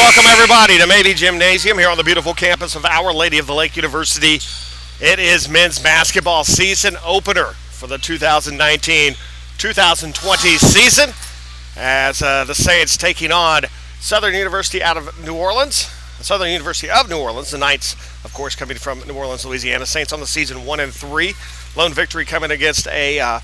Welcome, everybody, to Mady Gymnasium here on the beautiful campus of Our Lady of the Lake University. It is men's basketball season opener for the 2019-2020 season as the Saints taking on Southern University out of New Orleans. Southern University of New Orleans. The Knights, of course, coming from New Orleans, Louisiana. Saints on the season 1-3. Lone victory coming against a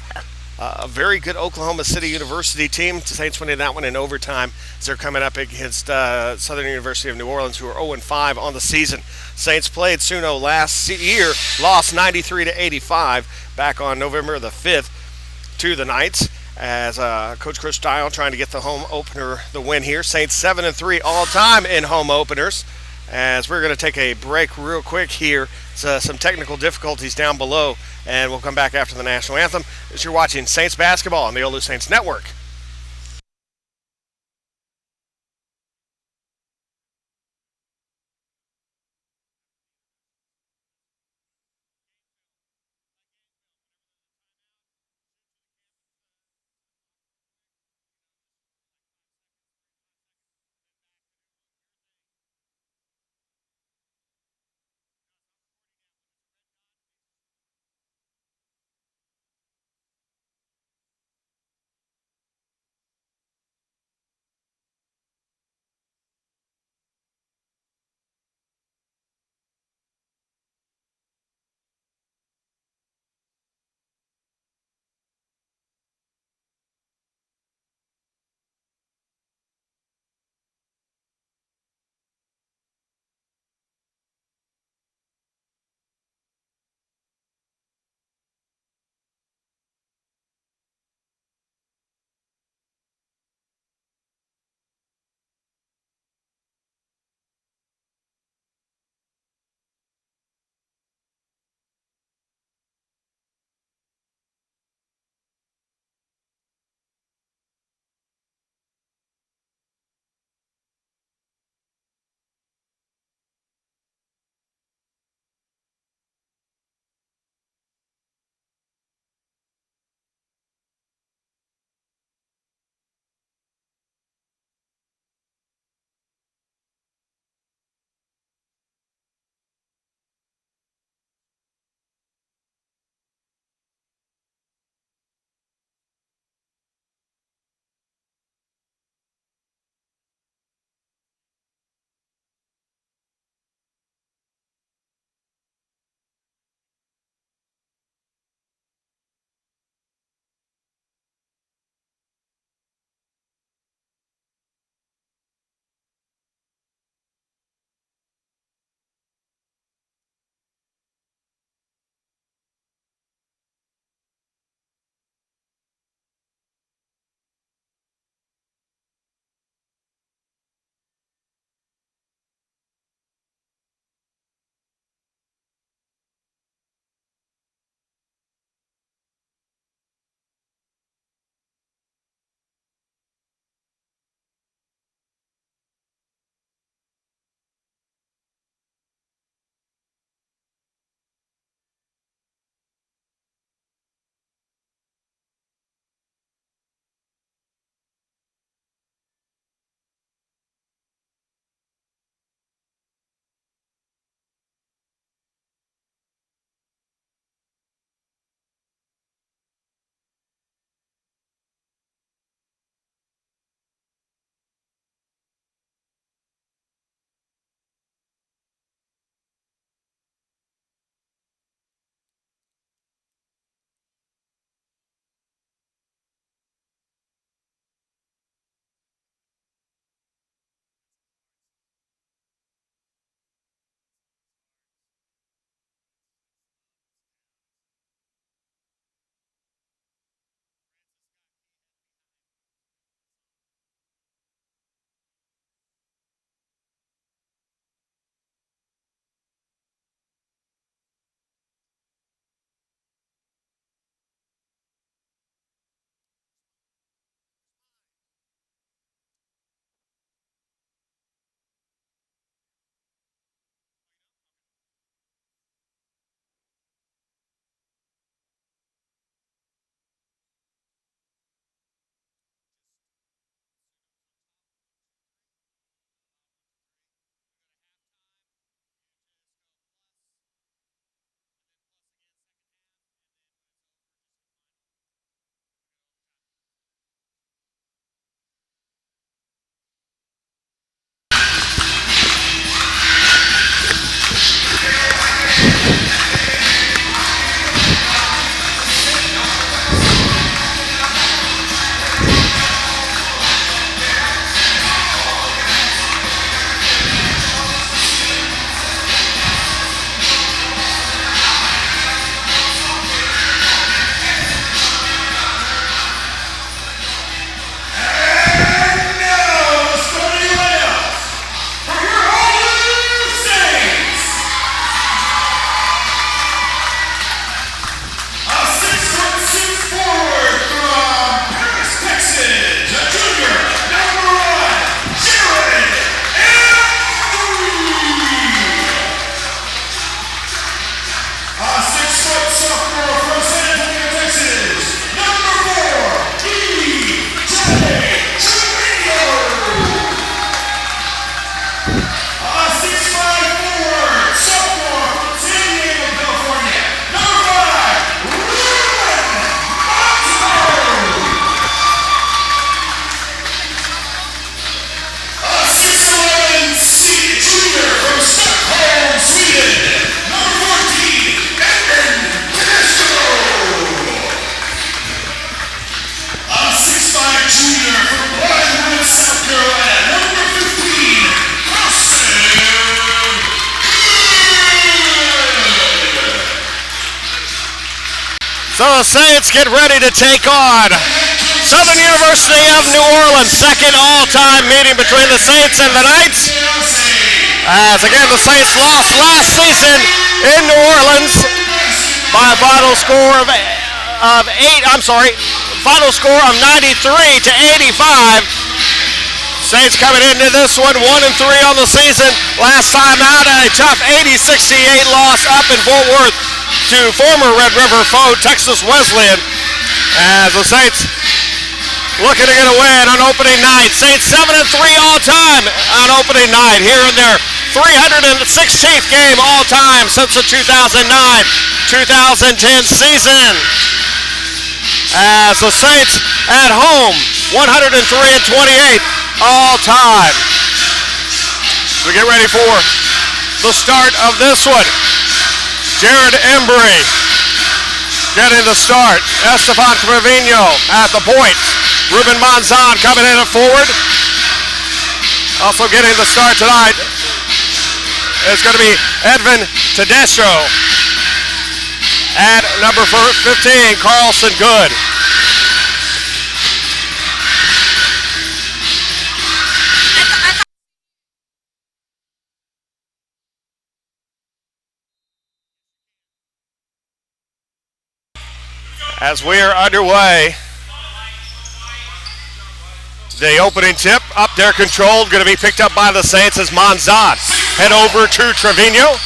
very good Oklahoma City University team. The Saints winning that one in overtime as they're coming up against Southern University of New Orleans, who are 0-5 on the season. Saints played Suno last year, lost 93-85 back on November the 5th to the Knights. As Coach Chris Dial trying to get the home opener, the win here. Saints 7-3 all time in home openers. As we're going to take a break real quick here. Some technical difficulties down below, and we'll come back after the national anthem. As you're watching Saints basketball on the Olu Saints Network. So the Saints get ready to take on Southern University of New Orleans. Second all-time meeting between the Saints and the Knights. As again, the Saints lost last season in New Orleans by a final score of 93 to 85. Saints coming into this one 1-3 on the season. Last time out, a tough 80-68 loss up in Fort Worth to former Red River foe Texas Wesleyan. As the Saints looking to get a win on opening night. Saints 7-3 all time on opening night here in their 316th game all time since the 2009-2010 season. As the Saints at home 103-28 all time. We get ready for the start of this one. Jared Embry getting the start. Esteban Trevino at the point. Ruben Monzon coming in at forward. Also getting the start tonight is going to be Edvin Tedesco. At number 15, Carlson Good. As we are underway, the opening tip up there controlled, going to be picked up by the Saints as Monzon. Head over to Trevino.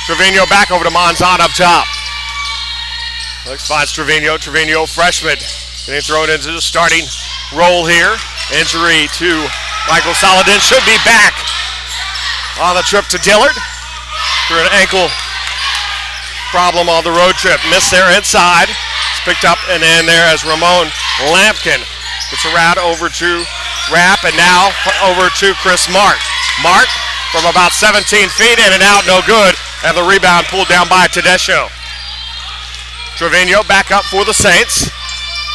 Trevino back over to Monzon up top. Looks finds Trevino. Trevino, freshman, getting thrown into the starting role here. Injury to Michael Saladin, should be back on the trip to Dillard through an ankle problem on the road trip. Missed there inside. Picked up and in there as Ramon Lampkin gets around over to Rapp and now over to Chris Mark. Mark from about 17 feet in and out, no good. And the rebound pulled down by Tedesco. Trevino back up for the Saints.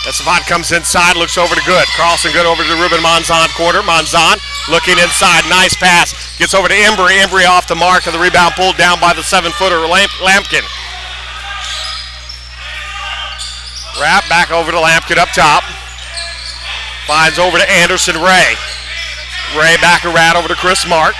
Esteban comes inside, looks over to Good. Carlson Good over to Ruben Monzon corner. Monzon looking inside, nice pass. Gets over to Embry. Embry off the mark and the rebound pulled down by the 7-footer Lampkin. Rapp back over to Lampkin up top. Finds over to Anderson Ray. Ray back around over to Chris Mark.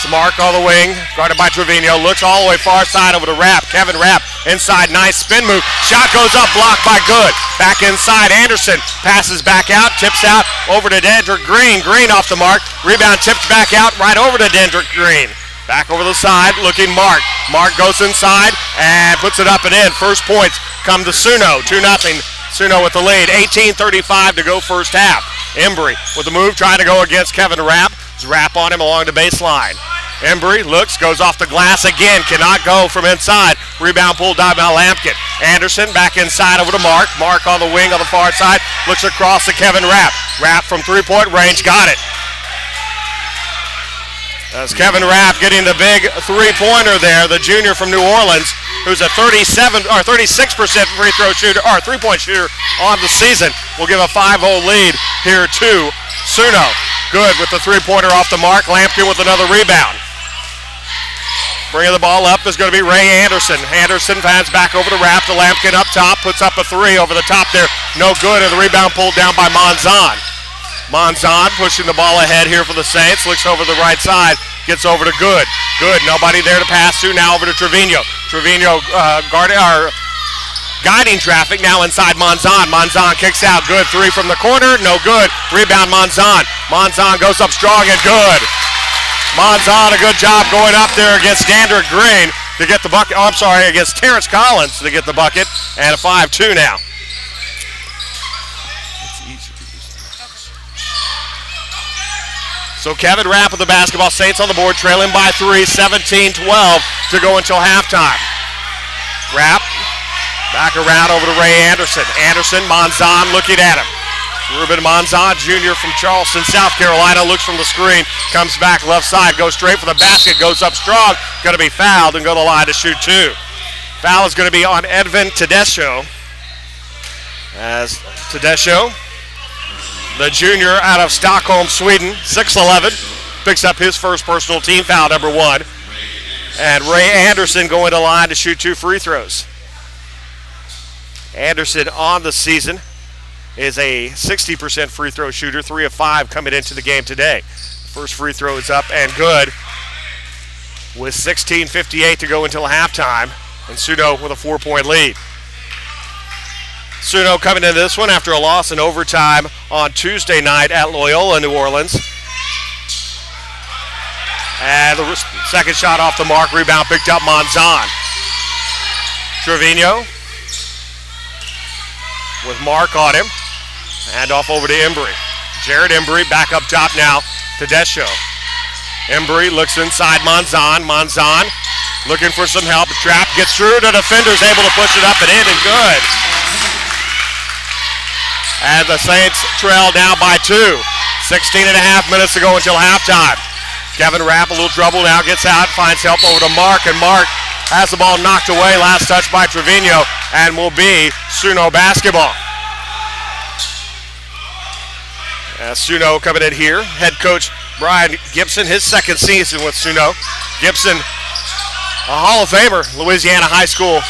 Mark on the wing, guarded by Trevino. Looks all the way far side over to Rapp. Kevin Rapp inside, nice spin move. Shot goes up, blocked by Good. Back inside, Anderson passes back out, tips out over to Dendrick Green. Green off the mark. Rebound tipped back out, right over to Dendrick Green. Back over the side, looking Mark. Mark goes inside and puts it up and in. First points come to Suno, 2-0. Suno with the lead, 18:35 to go first half. Embry with the move, trying to go against Kevin Rapp. Rapp on him along the baseline. Embry looks, goes off the glass again, cannot go from inside. Rebound pulled down by Lampkin. Anderson back inside over to Mark. Mark on the wing on the far side, looks across to Kevin Rapp. Rapp from three-point range, got it. As Kevin Rapp getting the big three-pointer there, the junior from New Orleans, who's a 36% free throw shooter or three-point shooter on the season, will give a 5-0 lead here to Suno. Good with the three-pointer off the mark. Lampkin with another rebound. Bringing the ball up is going to be Ray Anderson. Anderson fans back over to Rapp. To Lampkin up top, puts up a three over the top there. No good, and the rebound pulled down by Monzon. Monzon pushing the ball ahead here for the Saints. Looks over the right side. Gets over to Good. Good, nobody there to pass to. Now over to Trevino. Trevino guiding traffic now inside Monzon. Monzon kicks out. Good, three from the corner. No good. Rebound Monzon. Monzon goes up strong and good. Monzon, a good job going up there against Dendrick Green to get the bucket. Oh, I'm sorry, against Terrence Collins to get the bucket. And a 5-2 now. So Kevin Rapp with the basketball. Saints on the board, trailing by 3, 17-12 to go until halftime. Rapp back around over to Ray Anderson. Anderson, Monzon looking at him. Ruben Monzon, junior from Charleston, South Carolina, looks from the screen, comes back left side, goes straight for the basket, goes up strong, going to be fouled and go to the line to shoot two. Foul is going to be on Edvin Tedesco. As Tedesco, the junior out of Stockholm, Sweden, 6'11", picks up his first personal team foul, number 1. And Ray Anderson going to the line to shoot 2 free throws. Anderson on the season is a 60% free throw shooter, 3 of 5 coming into the game today. First free throw is up and good with 16:58 to go until halftime, and Suno with a 4-point lead. Suno coming into this one after a loss in overtime on Tuesday night at Loyola, New Orleans. And the second shot off the mark, rebound picked up Monzon. Trevino with Mark on him. And off over to Embry. Jared Embry back up top now to Desho. Embry looks inside Monzon. Monzon looking for some help. Trap gets through. The defender's able to push it up and in, and good. And the Saints trail now by 2. 16 and a half minutes to go until halftime. Kevin Rapp, a little trouble now, gets out, finds help over to Mark, and Mark has the ball knocked away. Last touch by Trevino, and will be Suno basketball. Suno coming in here. Head coach Brian Gibson, his second season with Suno. Gibson, a Hall of Famer, Louisiana high school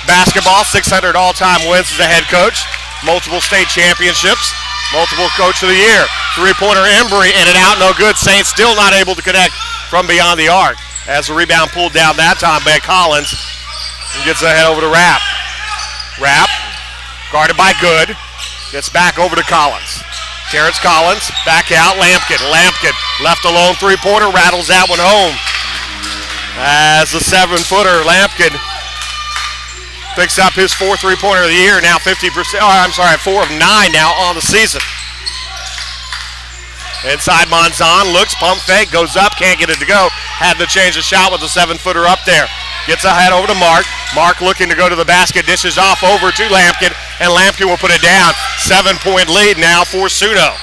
basketball, 600 all-time wins as a head coach, multiple state championships, multiple coach of the year. Three-pointer Embry in and out, no good. Saints still not able to connect from beyond the arc. As the rebound pulled down that time by Collins, and gets ahead over to Rapp. Rapp, guarded by Good, gets back over to Collins. Terrence Collins, back out, Lampkin. Lampkin, left alone, three-pointer, rattles that one home. As the 7-footer, Lampkin picks up his 4th three-pointer of the year, now 50%, 4 of 9 now on the season. Inside Monzon, looks, pump fake, goes up, can't get it to go. Had to change the shot with the 7-footer up there. Gets ahead over to Mark. Mark looking to go to the basket, dishes off over to Lampkin, and Lampkin will put it down. 7-point lead now for Suno.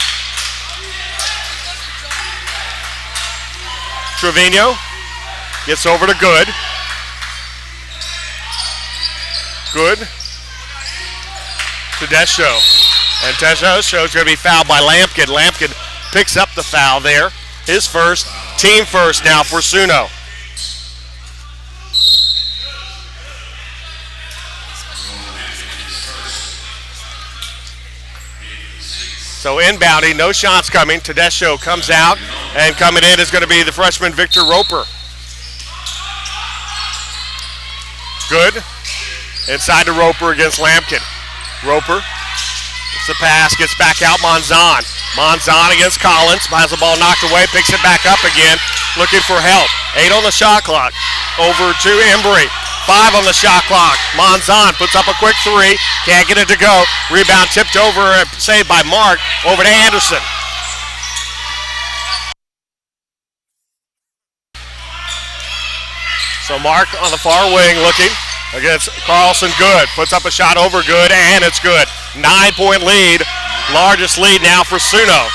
Trevino gets over to Good. Good to Desho. And Desho's going to be fouled by Lampkin. Lampkin picks up the foul there. His first, team first now for Suno. So inbounding, no shots coming. Tedesco comes out, and coming in is going to be the freshman Victor Roper. Good. Inside to Roper against Lampkin. Roper, it's a pass, gets back out Monzon. Monzon against Collins, has the ball knocked away, picks it back up again, looking for help. 8 on the shot clock. Over to Embry. 5 on the shot clock. Monzon puts up a quick 3. Can't get it to go. Rebound tipped over and saved by Mark. Over to Anderson. So Mark on the far wing looking against Carlson. Good. Puts up a shot over Good, and it's good. 9-point lead. Largest lead now for Suno.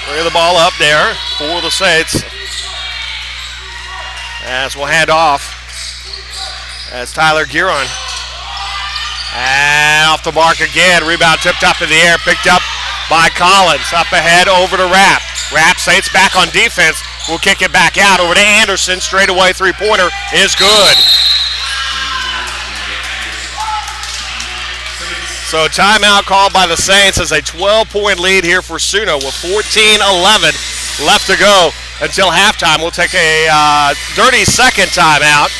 Bring the ball up there for the Saints. As we'll hand off as Tyler Giron. And off the mark again. Rebound tipped up in the air. Picked up by Collins. Up ahead over to Rapp. Rapp, Saints back on defense. We'll kick it back out over to Anderson. Straight away three-pointer is good. So timeout called by the Saints as a 12-point lead here for Suno with 14-11 left to go until halftime. We'll take a 30-second timeout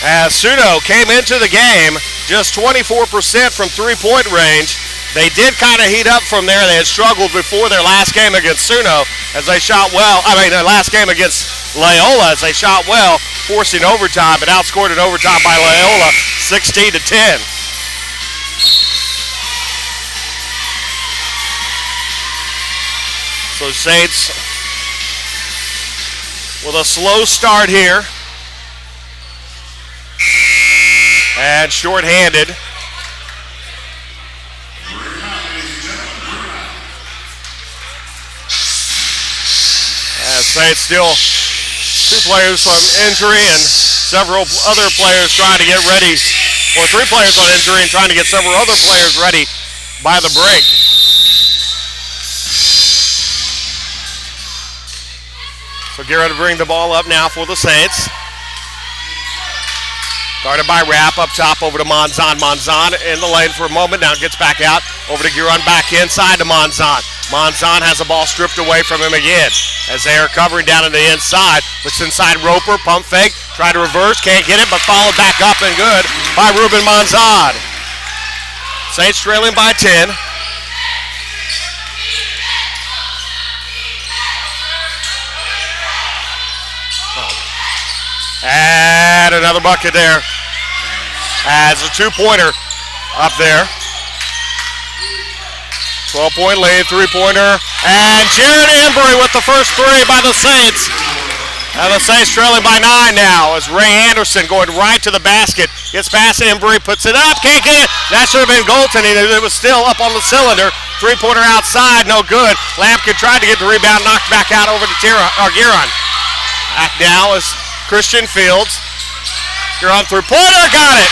as Suno came into the game just 24% from three-point range. They did kind of heat up from there. They had struggled before their last game against Suno as they shot well. Their last game against Loyola as they shot well, forcing overtime, but outscored in overtime by Loyola 16-10. So Saints with a slow start here. And shorthanded. As Saints still 2 players from injury and several other players trying to get ready, or 3 players on injury and trying to get several other players ready by the break. So get ready to bring the ball up now for the Saints. Guarded by Rapp, up top over to Monzon. Monzon in the lane for a moment, now gets back out. Over to Giron, back inside to Monzon. Monzon has the ball stripped away from him again as they are covering down on the inside. Looks inside Roper, pump fake, try to reverse, can't get it, but followed back up and good by Ruben Monzon. Saints trailing by 10. And another bucket there. As a two-pointer up there. 12-point lead, three-pointer. And Jared Embry with the first three by the Saints. And the Saints trailing by 9 now as Ray Anderson going right to the basket. Gets past Embry, puts it up, can't get it. That should have been goaltending. It was still up on the cylinder. Three-pointer outside, no good. Lampkin tried to get the rebound, knocked back out over to Giron. Back now is Christian Fields. You're on three-pointer, got it.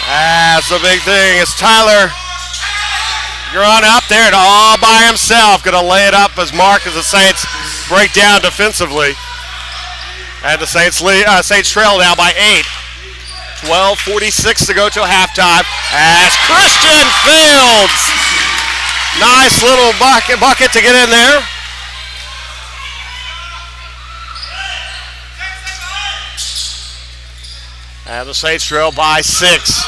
That's the big thing. It's Tyler. You're on up there and all by himself. Going to lay it up as Mark as the Saints break down defensively. And the Saints trail now by 8. 12:46 to go till halftime as Christian Fields. Nice little bucket to get in there. And the Saints trail by 6.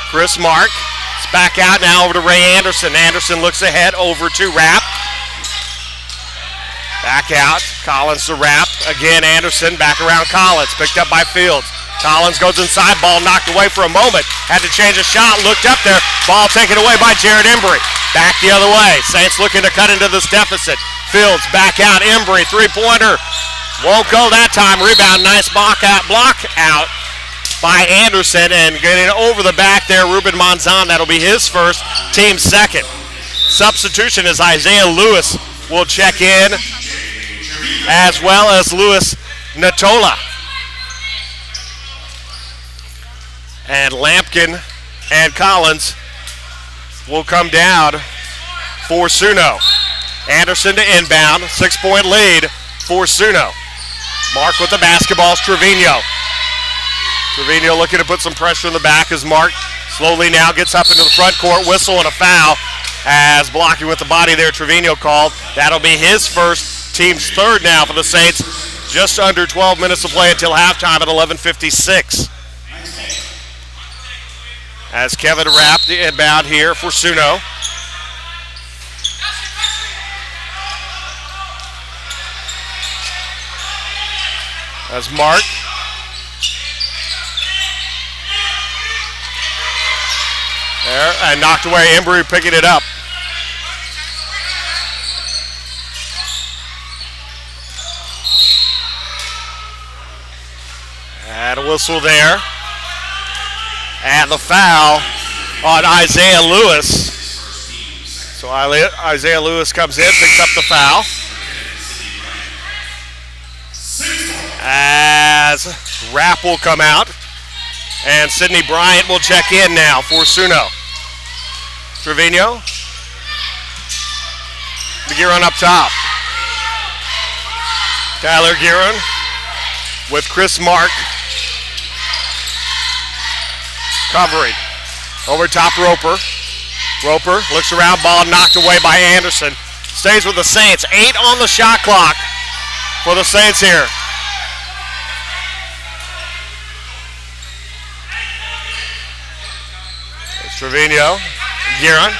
Chris Mark is back out now over to Ray Anderson. Anderson looks ahead over to Rapp. Back out. Collins to Rapp. Again, Anderson back around Collins. Picked up by Fields. Collins goes inside. Ball knocked away for a moment. Had to change a shot. Looked up there. Ball taken away by Jared Embry. Back the other way. Saints looking to cut into this deficit. Fields back out. Embry, three-pointer. Won't go that time. Rebound. Nice block out by Anderson. And getting over the back there, Ruben Monzon. That'll be his first, team second. Substitution is Isaiah Lewis will check in, as well as Louis Natola. And Lampkin and Collins will come down for Suno. Anderson to inbound, 6-point lead for Suno. Mark with the basketball is Trevino. Trevino looking to put some pressure in the back as Mark slowly now gets up into the front court. Whistle and a foul as blocking with the body there, Trevino called. That'll be his first, team's third now for the Saints. Just under 12 minutes to play until halftime at 11:56. As Kevin Rapp the inbound here for Suno. As Mark. There, and knocked away. Embry picking it up. And a whistle there. And the foul on Isaiah Lewis. So Isaiah Lewis comes in, picks up the foul. As Rapp will come out. And Sidney Bryant will check in now for Suno. Trevino. Giron up top. Tyler Giron with Chris Mark. Covering. Over top Roper. Roper looks around, ball knocked away by Anderson. Stays with the Saints. 8 on the shot clock for the Saints here. There's Trevino. Giron.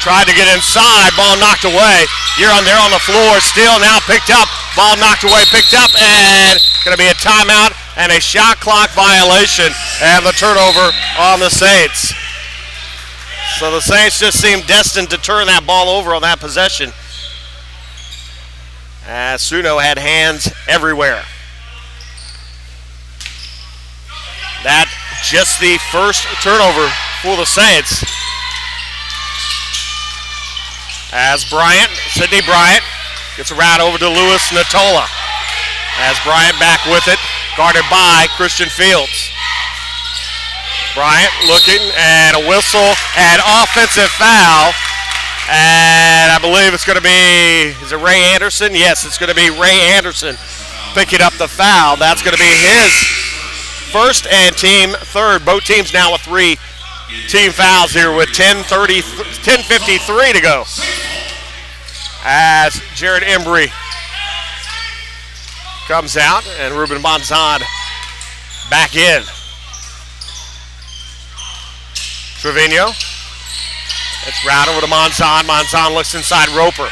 Tried to get inside, ball knocked away. Giron there on the floor, still now picked up. Ball knocked away, picked up, and going to be a timeout and a shot clock violation, and the turnover on the Saints. So the Saints just seem destined to turn that ball over on that possession, as Suno had hands everywhere. That just the first turnover for the Saints. As Bryant, Sidney Bryant, gets around over to Louis Natola. As Bryant back with it, guarded by Christian Fields. Bryant looking, and a whistle, and offensive foul And I believe it's going to be, is it Ray Anderson? Yes, it's going to be Ray Anderson picking up the foul. That's going to be his first and team third. Both teams now with 3 team fouls here with 10:53 to go. As Jared Embry comes out and Ruben Monzon back in. Trevino. It's round over to Monzon. Monzon looks inside Roper.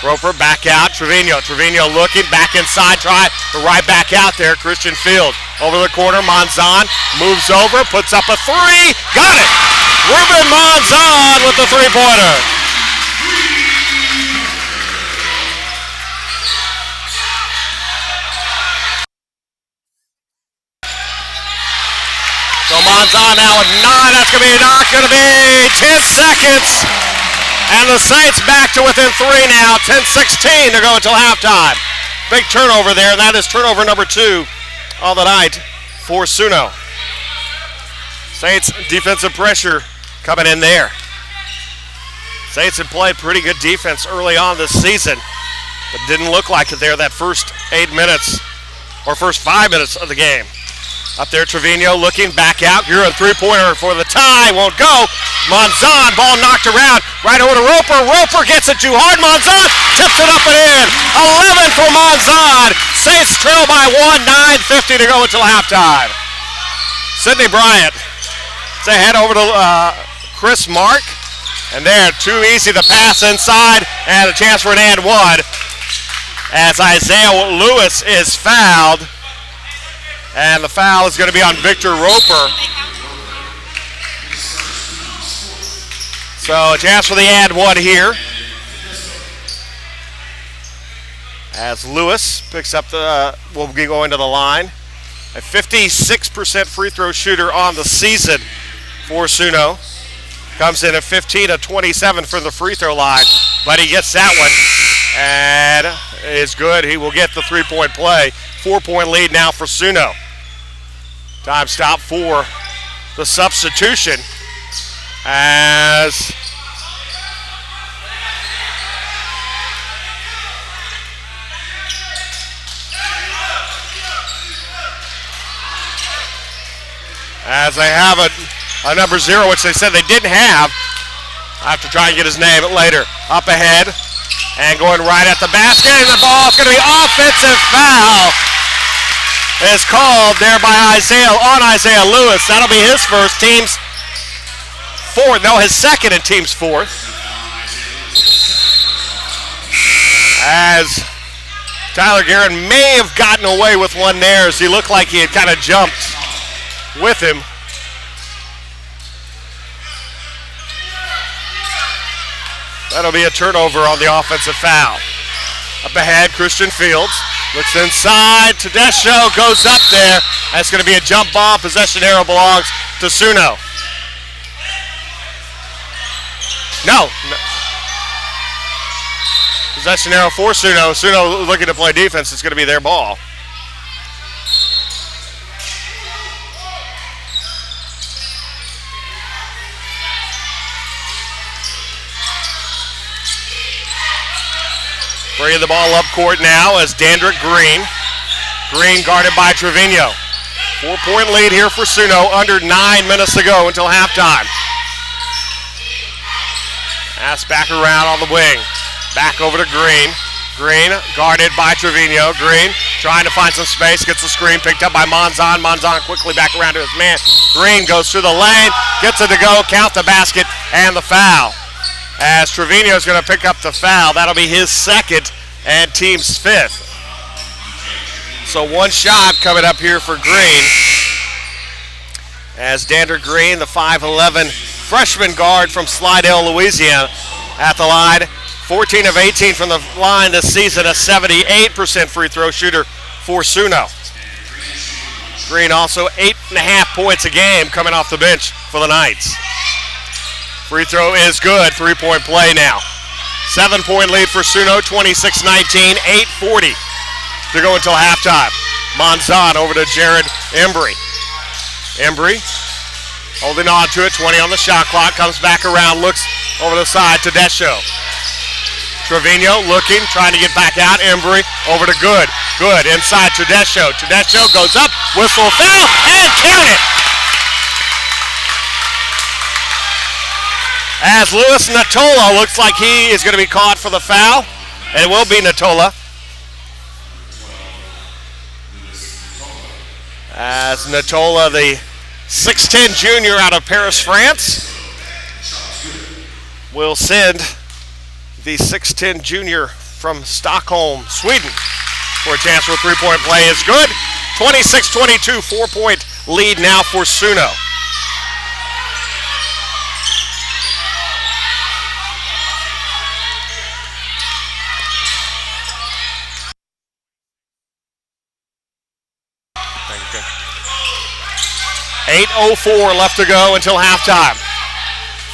Roper back out. Trevino. Trevino looking back inside. Try to right back out there. Christian Field over the corner. Monzon moves over. Puts up a three. Got it. Ruben Monzon with the three-pointer. So Monzon now with 9. That's going to be not going to be 10 seconds. And the Saints back to within 3 now. 10-16 to go until halftime. Big turnover there. That is turnover number 2 of the night for Suno. Saints defensive pressure coming in there. Saints had played pretty good defense early on this season, but didn't look like it there that first 8 minutes or first 5 minutes of the game. Up there, Trevino looking back out. You're a three-pointer for the tie. Won't go. Monzon, ball knocked around. Right over to Roper. Roper gets it too hard. Monzon tips it up and in. 11 for Monzon. Saints trail by 1. 9:50 to go until halftime. Sidney Bryant. It's a head over to Chris Mark. And there, too easy to pass inside. And a chance for an and one. As Isaiah Lewis is fouled. And the foul is going to be on Victor Roper. So a chance for the and one here. As Lewis picks up will be going to the line. A 56% free throw shooter on the season for Suno. Comes in at 15 of 27 from the free throw line. But he gets that one. And is good. He will get the three-point play. 4-point lead now for Suno. Time stop for the substitution as they have a number 0, which they said they didn't have. I have to try and get his name later. Up ahead and going right at the basket, and the ball is going to be offensive foul. Is called there by Isaiah Lewis. That'll be his first, team's fourth. No, his second and team's fourth. As Tyler Guerin may have gotten away with one there, as he looked like he had kind of jumped with him. That'll be a turnover on the offensive foul. Up ahead, Christian Fields. Looks inside. Tedesco goes up there. That's going to be a jump ball. Possession arrow belongs to Suno. No. Possession arrow for Suno. Suno looking to play defense. It's going to be their ball. Bringing the ball up court now as Dandrick Green. Green guarded by Trevino. 4-point lead here for Suno. Under 9 minutes to go until halftime. Pass back around on the wing. Back over to Green. Green guarded by Trevino. Green trying to find some space. Gets the screen picked up by Monzon. Monzon quickly back around to his man. Green goes through the lane. Gets it to go. Count the basket and the foul. As Trevino is going to pick up the foul. That'll be his second and team's fifth. So one shot coming up here for Green. As Dander Green, the 5'11 freshman guard from Slidell, Louisiana, at the line. 14 of 18 from the line this season, a 78% free throw shooter for Suno. Green also 8.5 points a game coming off the bench for the Knights. Free throw is good. 3-point play now. 7-point lead for Suno, 26-19, 8:40 to go until halftime. Monzon over to Jared Embry. Embry holding on to it, 20 on the shot clock, comes back around, looks Over the side to Desho. Trevino looking, trying to get back out. Embry over to Good. Good inside to Desho. Tedesco goes up, whistle foul, and count it. As Louis Natola looks like he is going to be caught for the foul. And it will be Natola. As Natola, the 6'10 junior out of Paris, France, will send the 6'10 junior from Stockholm, Sweden, for a chance for a three-point play. Is good. 26-22, 4-point lead now for Suno. Thank you. 8:04 left to go until halftime.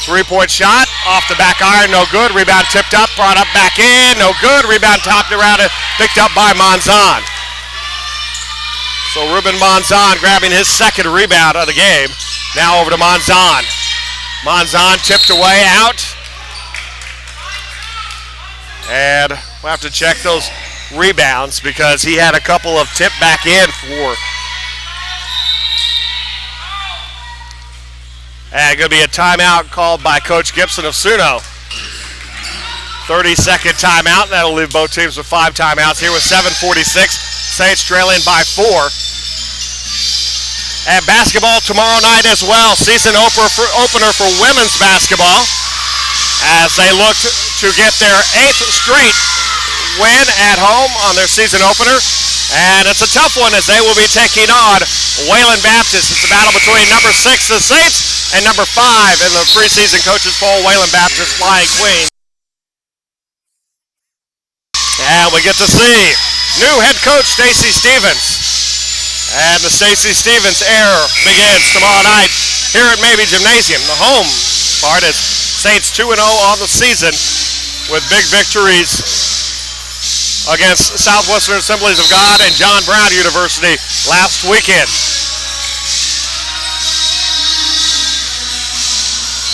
Three-point shot off the back iron, no good. Rebound tipped up, brought up back in, no good. Rebound topped around it, picked up by Monzon. So Ruben Monzon grabbing his second rebound of the game. Now over to Monzon. Monzon tipped away out. And we'll have to check those rebounds because he had a couple of tip back in for. And going to be a timeout called by Coach Gibson of Suno. 30-second timeout. That'll leave both teams with 5 timeouts here with 7:46. Saints trailing by 4. And basketball tomorrow night as well. Season opener for women's basketball as they look to get their 8th straight win at home on their season opener. And it's a tough one as they will be taking on Wayland Baptist. It's a battle between number 6, the Saints, and number 5 in the preseason coaches poll, Wayland Baptist Flying Queen. And we get to see new head coach Stacy Stevens. And the Stacy Stevens era begins tomorrow night here at Mabee Gymnasium. The home part is Saints 2-0 on the season with big victories against Southwestern Assemblies of God and John Brown University last weekend.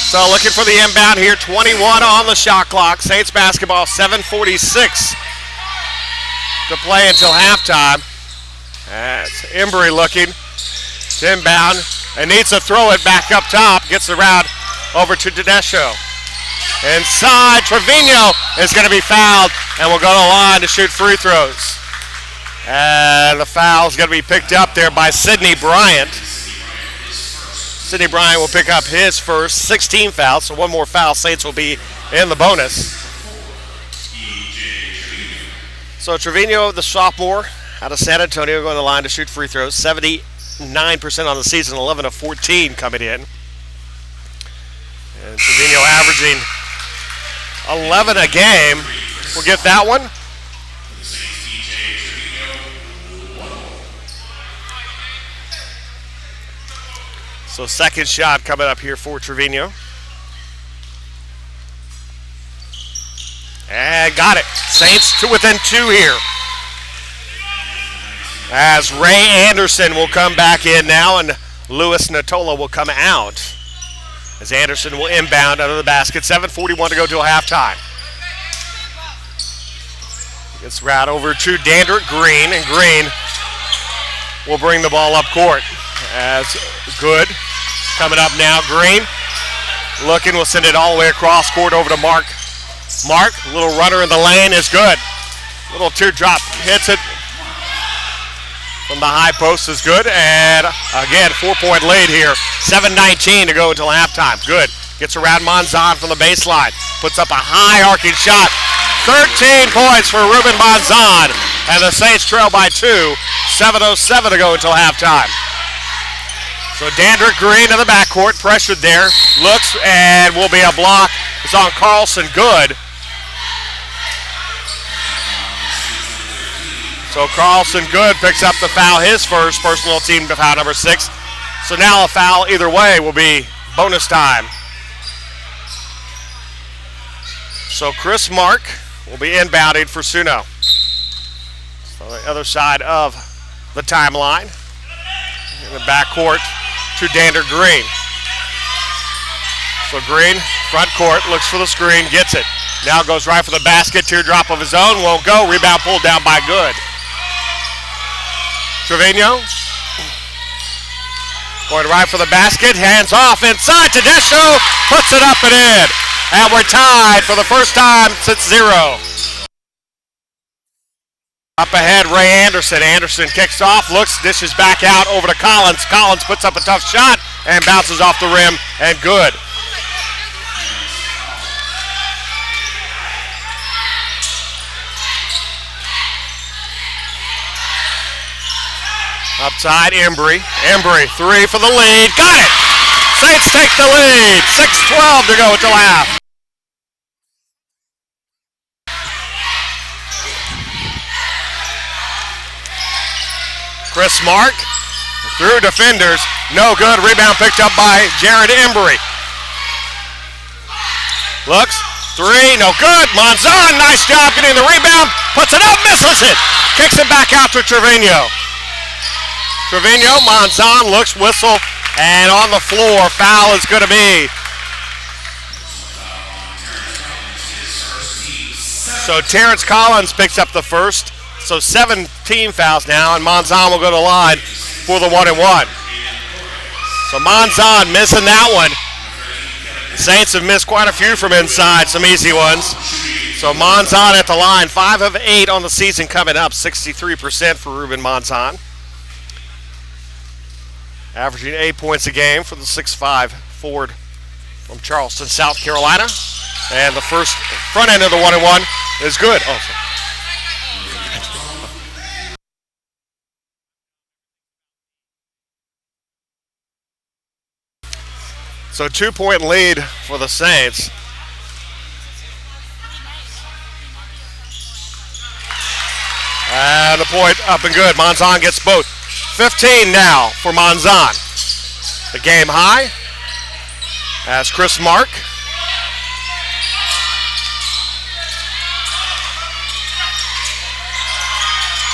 So looking for the inbound here, 21 on the shot clock. Saints basketball, 7:46 to play until halftime. That's Embry looking to inbound and needs to throw it back up top. Gets the route over to Tedesco. Inside, Trevino is going to be fouled and will go to the line to shoot free throws. And the foul is going to be picked up there by Sidney Bryant. Sidney Bryant will pick up his first 16 fouls, so one more foul. Saints will be in the bonus. So Trevino, the sophomore out of San Antonio, going to the line to shoot free throws. 79% on the season, 11 of 14 coming in. And Trevino averaging 11 a game. We'll get that one. So second shot coming up here for Trevino. And got it. Saints to within 2 here. As Ray Anderson will come back in now and Louis Natola will come out. As Anderson will inbound under the basket. 7:41 to go till halftime. Gets route over to Dandrick Green, and Green will bring the ball up court. As Good coming up now. Green looking, will send it all the way across court over to Mark. Mark, little runner in the lane is good. Little teardrop hits it from the high post is good. And again, 4-point lead here. 7:19 to go until halftime. Good. Gets around Monzon from the baseline. Puts up a high arcing shot. 13 points for Ruben Monzon. And the Saints trail by 2. 7:07 to go until halftime. So Dandrick Green in the backcourt. Pressured there. Looks and will be a block. It's on Carlson. Good. So Carlson Good picks up the foul, his first personal team foul, number 6. So now a foul either way will be bonus time. So Chris Mark will be inbounding for Suno. So the other side of the timeline. In the backcourt to Dandrick Green. So Green, front court, looks for the screen, gets it. Now goes right for the basket, teardrop of his own, won't go. Rebound pulled down by Good. Trevino going right for the basket, hands off inside. Tedesco puts it up and in. And we're tied for the first time since 0. Up ahead, Ray Anderson. Anderson kicks off, looks, dishes back out over to Collins. Collins puts up a tough shot and bounces off the rim, and good. Upside, Embry. Embry, 3 for the lead. Got it! Saints take the lead. 6:12 to go until half. Chris Mark through defenders. No good. Rebound picked up by Jared Embry. Looks. 3. No good. Monzon. Nice job getting the rebound. Puts it up. Misses it. Kicks it back out to Trevino. Trevino, Monzon looks, whistle, and on the floor, foul is going to be. So Terrence Collins picks up the first. So 17 fouls now, and Monzon will go to the line for the 1-and-1. So Monzon missing that one. Saints have missed quite a few from inside, some easy ones. So Monzon at the line, 5 of 8 on the season coming up, 63% for Ruben Monzon. Averaging 8 points a game for the 6'5" forward from Charleston, South Carolina. And the first front end of the 1-and-1 is good. So 2-point lead for the Saints. And the point up and good. Monzon gets both. 15 now for Monzon. The game high as Chris Mark.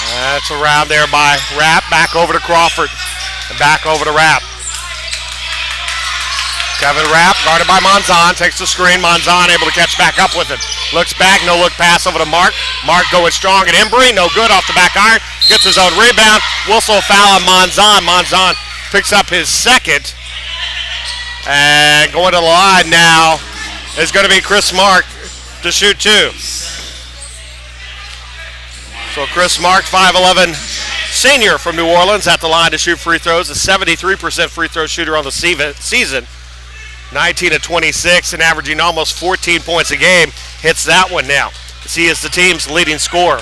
That's around there by Rapp. Back over to Crawford. And back over to Rapp. Kevin Rapp, guarded by Monzon, takes the screen. Monzon able to catch back up with it. Looks back, no look pass over to Mark. Mark going strong at Embry, no good off the back iron. Gets his own rebound. Whistle foul on Monzon. Monzon picks up his second. And going to the line now is going to be Chris Mark to shoot 2. So Chris Mark, 5'11", senior from New Orleans, at the line to shoot free throws. A 73% free throw shooter on the season. 19 of 26 and averaging almost 14 points a game. Hits that one now, as he is the team's leading scorer.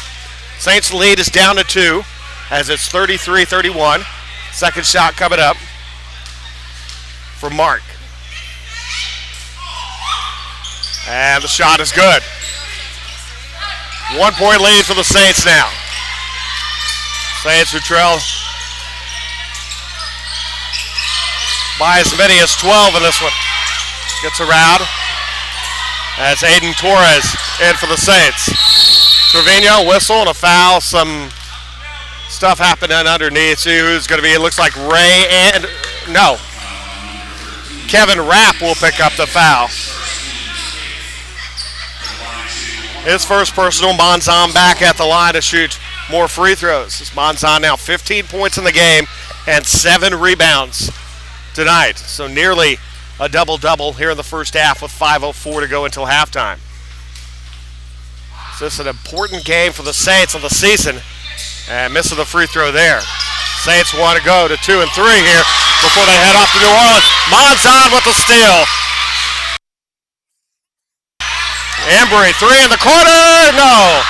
Saints lead is down to 2 as it's 33-31. Second shot coming up for Mark. And the shot is good. 1-point lead for the Saints now. Saints who trail by as many as 12 in this one. Gets around. That's Aiden Torres in for the Saints. Trevino, whistle and a foul. Some stuff happening underneath. See who's going to be. It looks like Ray and no. Kevin Rapp will pick up the foul. His first personal. Monzon back at the line to shoot more free throws. Monzon now 15 points in the game and 7 rebounds tonight. So nearly a double-double here in the first half with 5:04 to go until halftime. So this is an important game for the Saints of the season. And missing the free throw there. Saints want to go to 2 and 3 here before they head off to New Orleans. Monzon with the steal. Embry, 3 in the corner. No.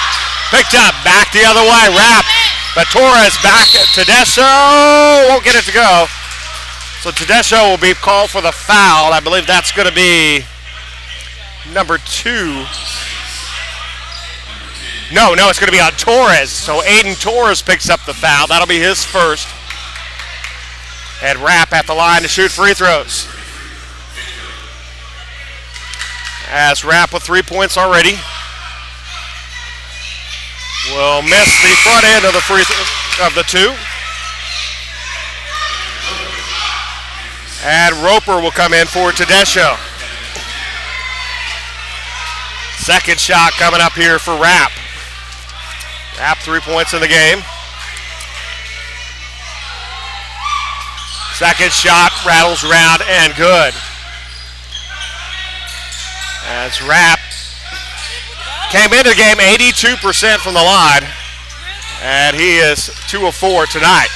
Picked up. Back the other way. Rapp. But Torres back. Tedesco won't get it to go. So Tedesco will be called for the foul. I believe that's going to be number 2. No, it's going to be on Torres. So Aiden Torres picks up the foul. That'll be his first. And Rapp at the line to shoot free throws. As Rapp with 3 points already. Will miss the front end of the of the 2. And Roper will come in for Tedesco. Second shot coming up here for Rapp. Rapp 3 points in the game. Second shot rattles around and good. As Rapp came into the game 82% from the line, and he is 2 of 4 tonight.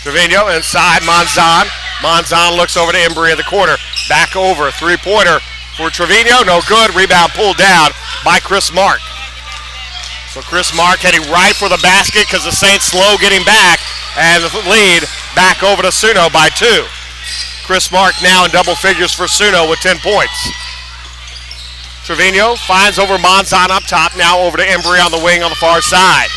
Trevino inside Monzon. Monzon looks over to Embry in the corner. Back over, three-pointer for Trevino. No good. Rebound pulled down by Chris Mark. So Chris Mark heading right for the basket because the Saints slow getting back, and the lead back over to Suno by 2. Chris Mark now in double figures for Suno with 10 points. Trevino finds over Monzon up top, now over to Embry on the wing on the far side.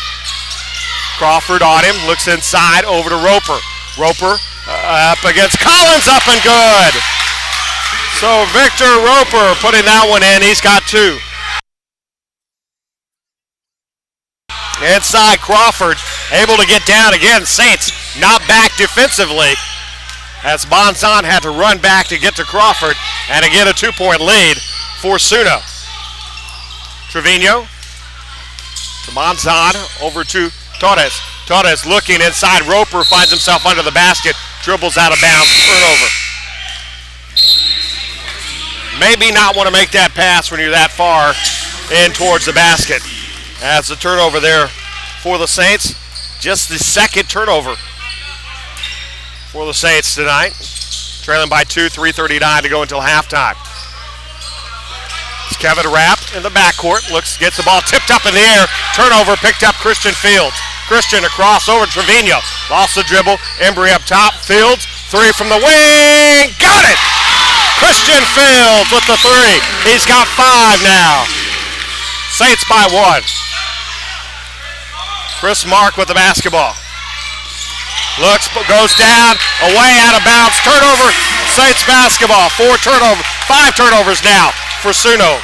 Crawford on him, looks inside, over to Roper. Roper up against Collins, up and good. So Victor Roper putting that one in, he's got 2. Inside Crawford, able to get down again. Saints not back defensively as Monzon had to run back to get to Crawford, and again a 2-point lead for Suno. Trevino to Monzon, over to Torres. Torres looking inside. Roper finds himself under the basket, dribbles out of bounds, turnover. Maybe not want to make that pass when you're that far in towards the basket. As the turnover there for the Saints, just the second turnover for the Saints tonight. Trailing by 2, 3:39 to go until halftime. It's Kevin Rapp in the backcourt, gets the ball tipped up in the air. Turnover picked up Christian Fields. Christian across over Trevino. Lost the dribble. Embry up top. Fields, 3 from the wing. Got it! Christian Fields with the 3. He's got 5 now. Saints by 1. Chris Mark with the basketball. Looks, goes down, away, out of bounds. Turnover, Saints basketball. 5 turnovers now for Suno.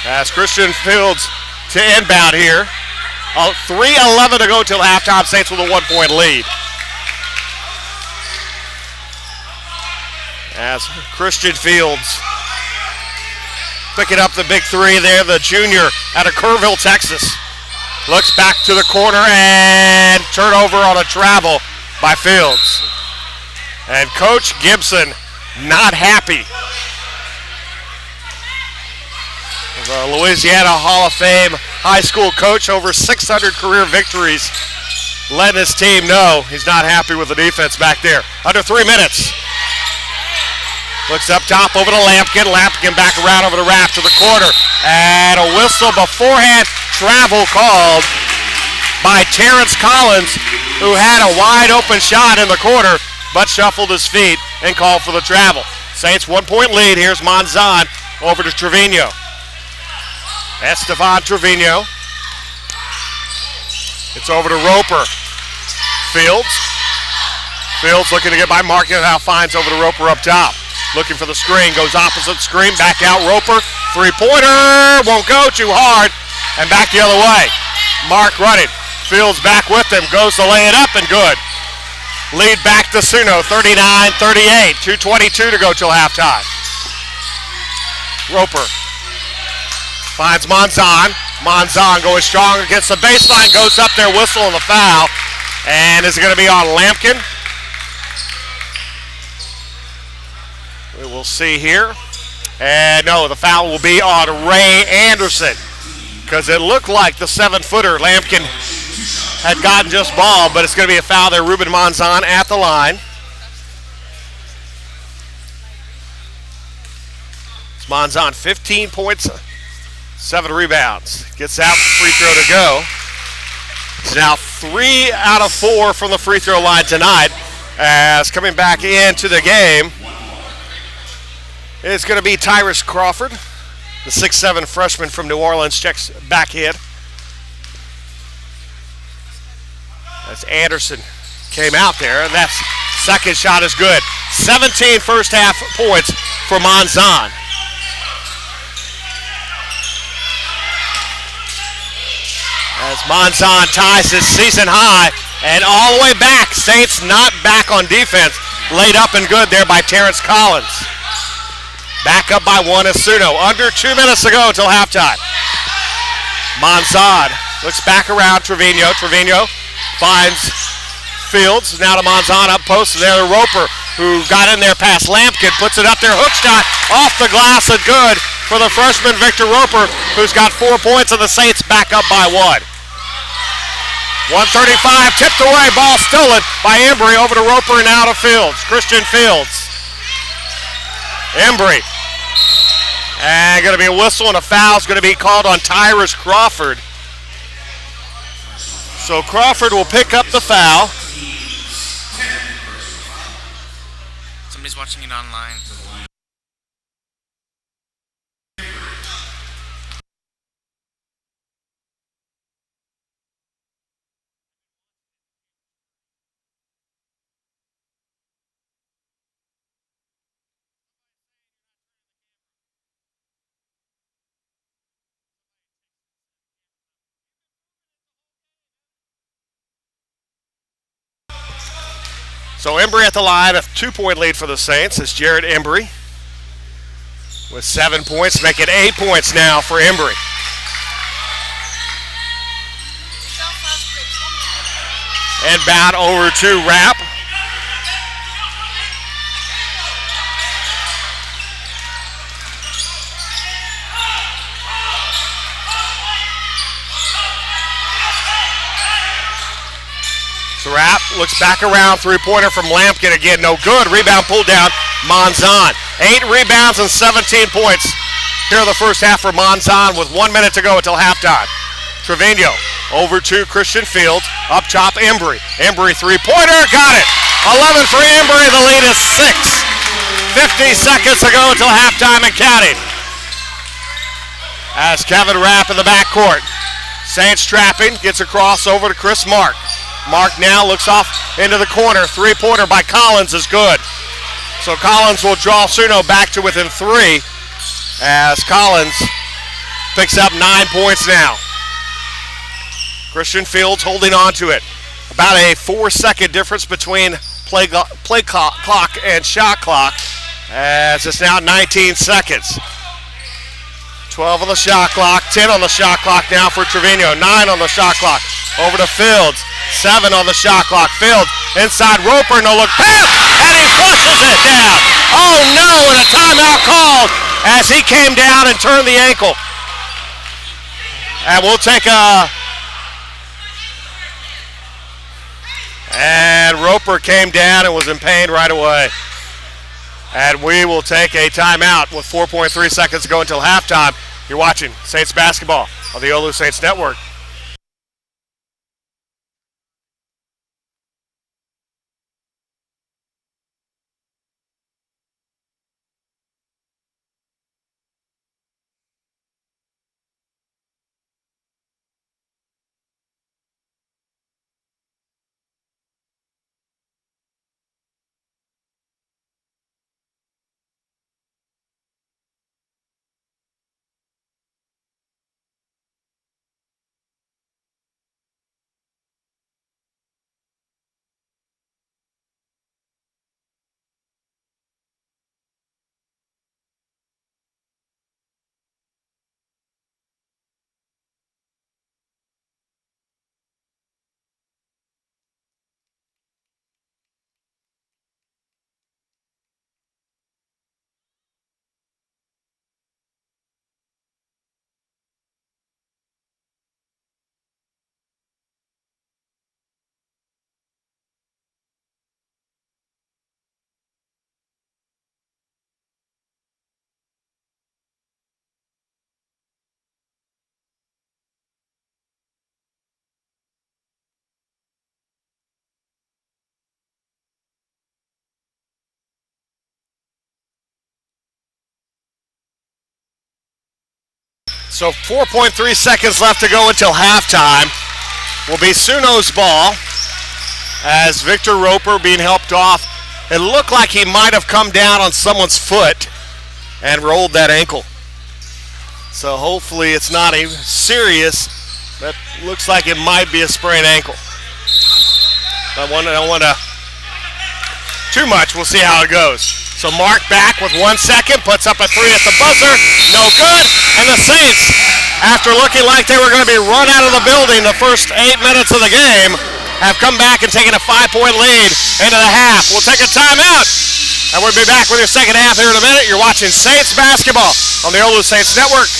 As Christian Fields to inbound here. 3:11 to go till halftime. Saints with a 1-point lead. As Christian Fields picking up the big 3 there, the junior out of Kerrville, Texas. Looks back to the corner and turnover on a travel by Fields. And Coach Gibson not happy. The Louisiana Hall of Fame high school coach, over 600 career victories, letting his team know he's not happy with the defense back there. Under 3 minutes. Looks up top over to Lampkin. Lampkin back around over to Rapp to the corner. And a whistle beforehand. Travel called by Terrence Collins, who had a wide open shot in the corner, but shuffled his feet and called for the travel. Saints 1-point lead. Here's Monzon over to Trevino. Estevan Trevino. It's over to Roper. Fields. Fields looking to get by Mark, now finds over to Roper up top. Looking for the screen, goes opposite screen, back out Roper. 3-pointer, won't go, too hard, and back the other way. Mark running, Fields back with him, goes to lay it up and good. Lead back to Suno, 39-38, 2:22 to go till halftime. Roper finds Monzon. Monzon going strong against the baseline, goes up there, whistle on the foul, and is it going to be on Lampkin? We will see here. And no, the foul will be on Ray Anderson, because it looked like the 7-footer Lampkin had gotten just ball, but it's going to be a foul there. Ruben Monzon at the line. It's Monzon, 15 points, 7 rebounds. Gets out, free throw to go. It's now 3 out of 4 from the free throw line tonight. As coming back into the game, it's going to be Tyrus Crawford, the 6'7" freshman from New Orleans, checks back in. As Anderson came out there, and that second shot is good. 17 first half points for Monzon. As Monzon ties his season high, and all the way back. Saints not back on defense. Laid up and good there by Terrence Collins. Back up by 1 is Suno. Under 2 minutes to go until halftime. Monzon looks back around Trevino. Trevino finds Fields. Now to Monzon up post. And there to Roper, who got in there past Lampkin. Puts it up there. Hook shot off the glass and good for the freshman Victor Roper, who's got 4 points, and the Saints back up by 1. 135 tipped away. Ball stolen by Embry over to Roper and out of Fields. Christian Fields. Embry. And going to be a whistle and a foul is going to be called on Tyrus Crawford. So Crawford will pick up the foul. Somebody's watching it online. So Embry at the line, a 2-point lead for the Saints. It's Jared Embry with 7 points, make it 8 points now for Embry. And bound over to Rapp. So Rapp looks back around, three-pointer from Lampkin again, no good. Rebound pulled down, Monzon. 8 rebounds and 17 points here in the first half for Monzon with 1 minute to go until halftime. Trevino over to Christian Fields, up top Embry. Embry three-pointer, got it. 11 for Embry, the lead is 6. 50 seconds to go until halftime and counting. As Kevin Rapp in the backcourt. Saints trapping, gets across over to Chris Mark. Mark now looks off into the corner. Three-pointer by Collins is good. So Collins will draw Suno back to within 3 as Collins picks up 9 points now. Christian Fields holding on to it. About a 4-second difference between play clock and shot clock as it's now 19 seconds. 12 on the shot clock, 10 on the shot clock now for Trevino, 9 on the shot clock. Over to Fields, 7 on the shot clock. Fields inside Roper, no look pass, and he flushes it down. Oh no, and a timeout called as he came down and turned the ankle. And we'll take and Roper came down and was in pain right away. And we will take a timeout with 4.3 seconds to go until halftime. You're watching Saints basketball on the Olu Saints Network. So 4.3 seconds left to go until halftime. Will be Suno's ball as Victor Roper being helped off. It looked like he might have come down on someone's foot and rolled that ankle. So hopefully it's not a serious, but looks like it might be a sprained ankle. I don't want to too much. We'll see how it goes. So Mark back with 1 second, puts up a three at the buzzer, no good. And the Saints, after looking like they were going to be run out of the building the first 8 minutes of the game, have come back and taken a 5-point lead into the half. We'll take a timeout, and we'll be back with your second half here in a minute. You're watching Saints basketball on the Olu Saints Network.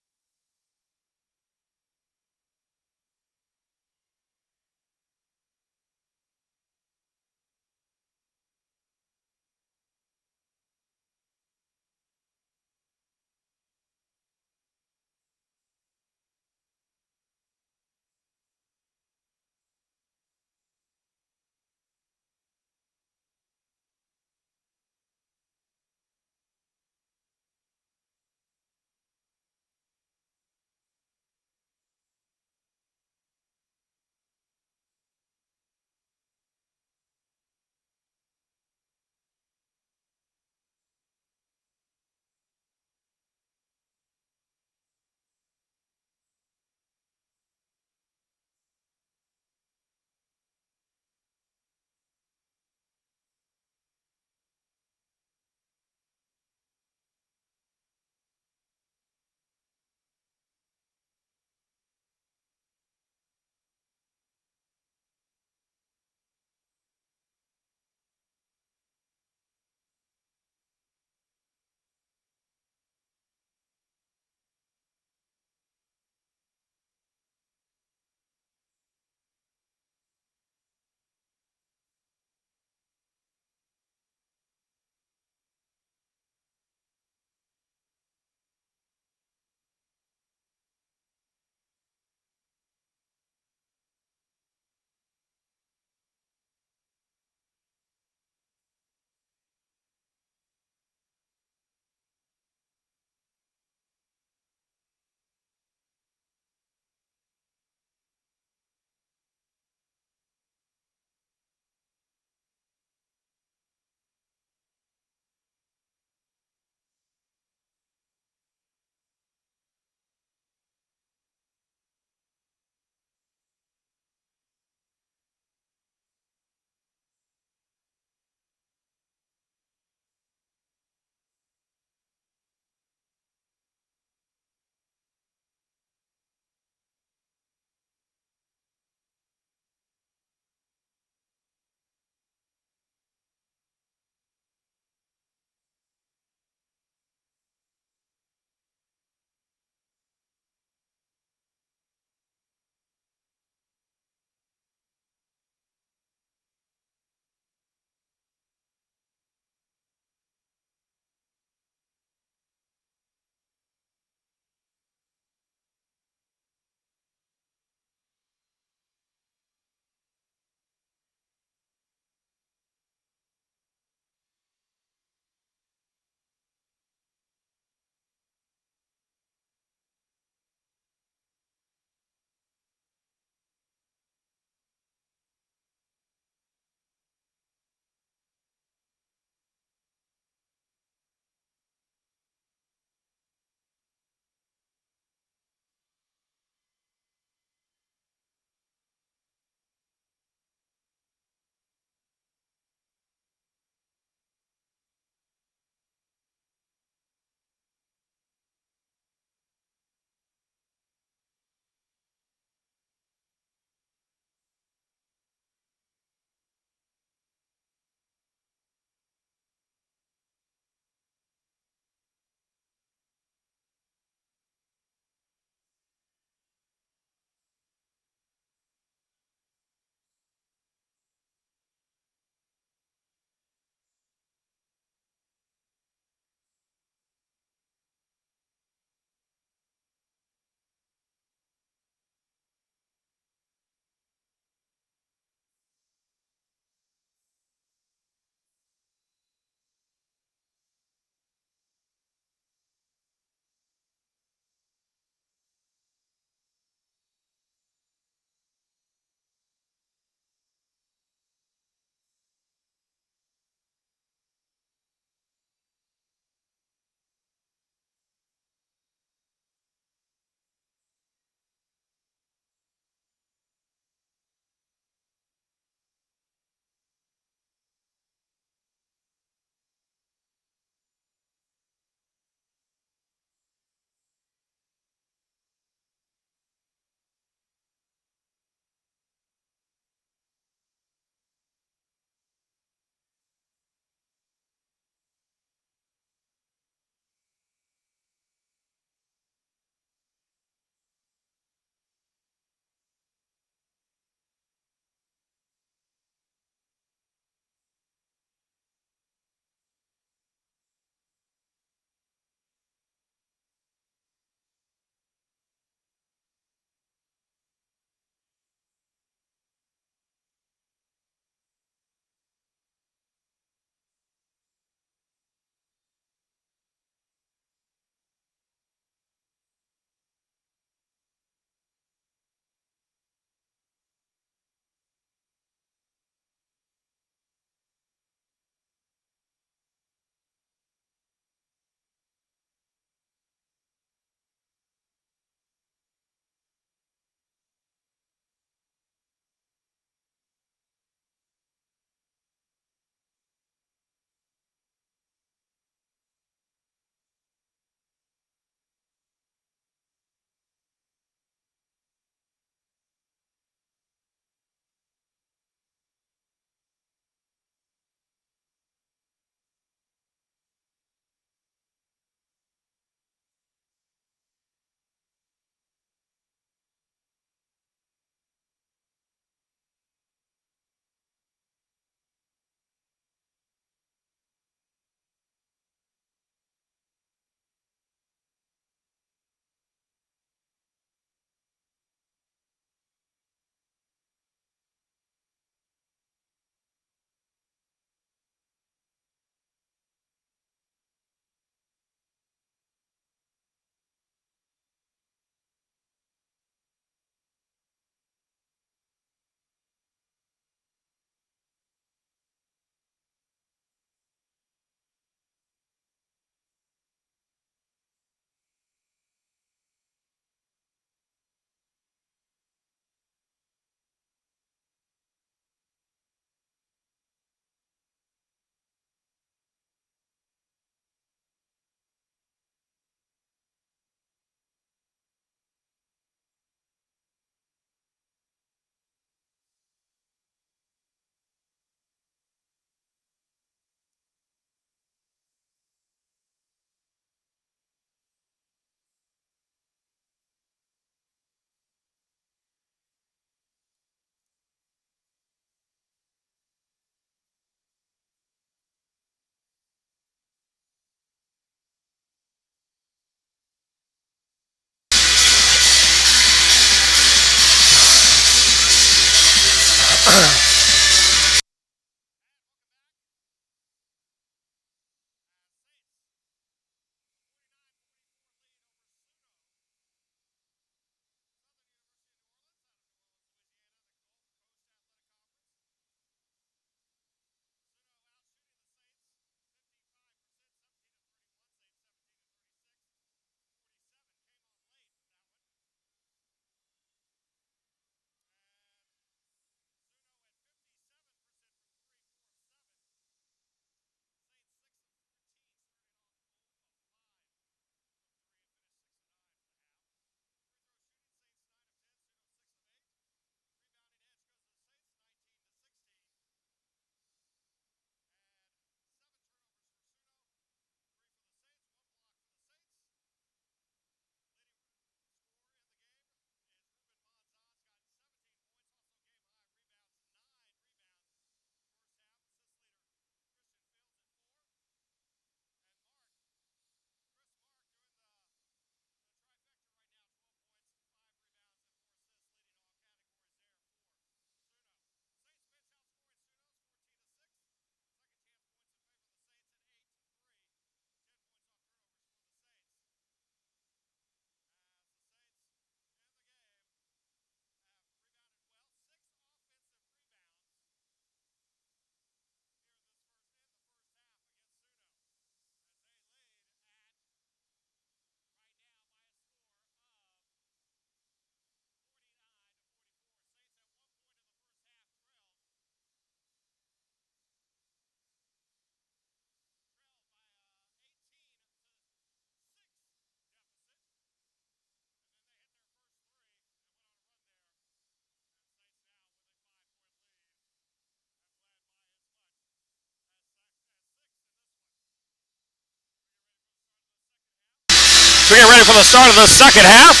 So we get ready for the start of the second half.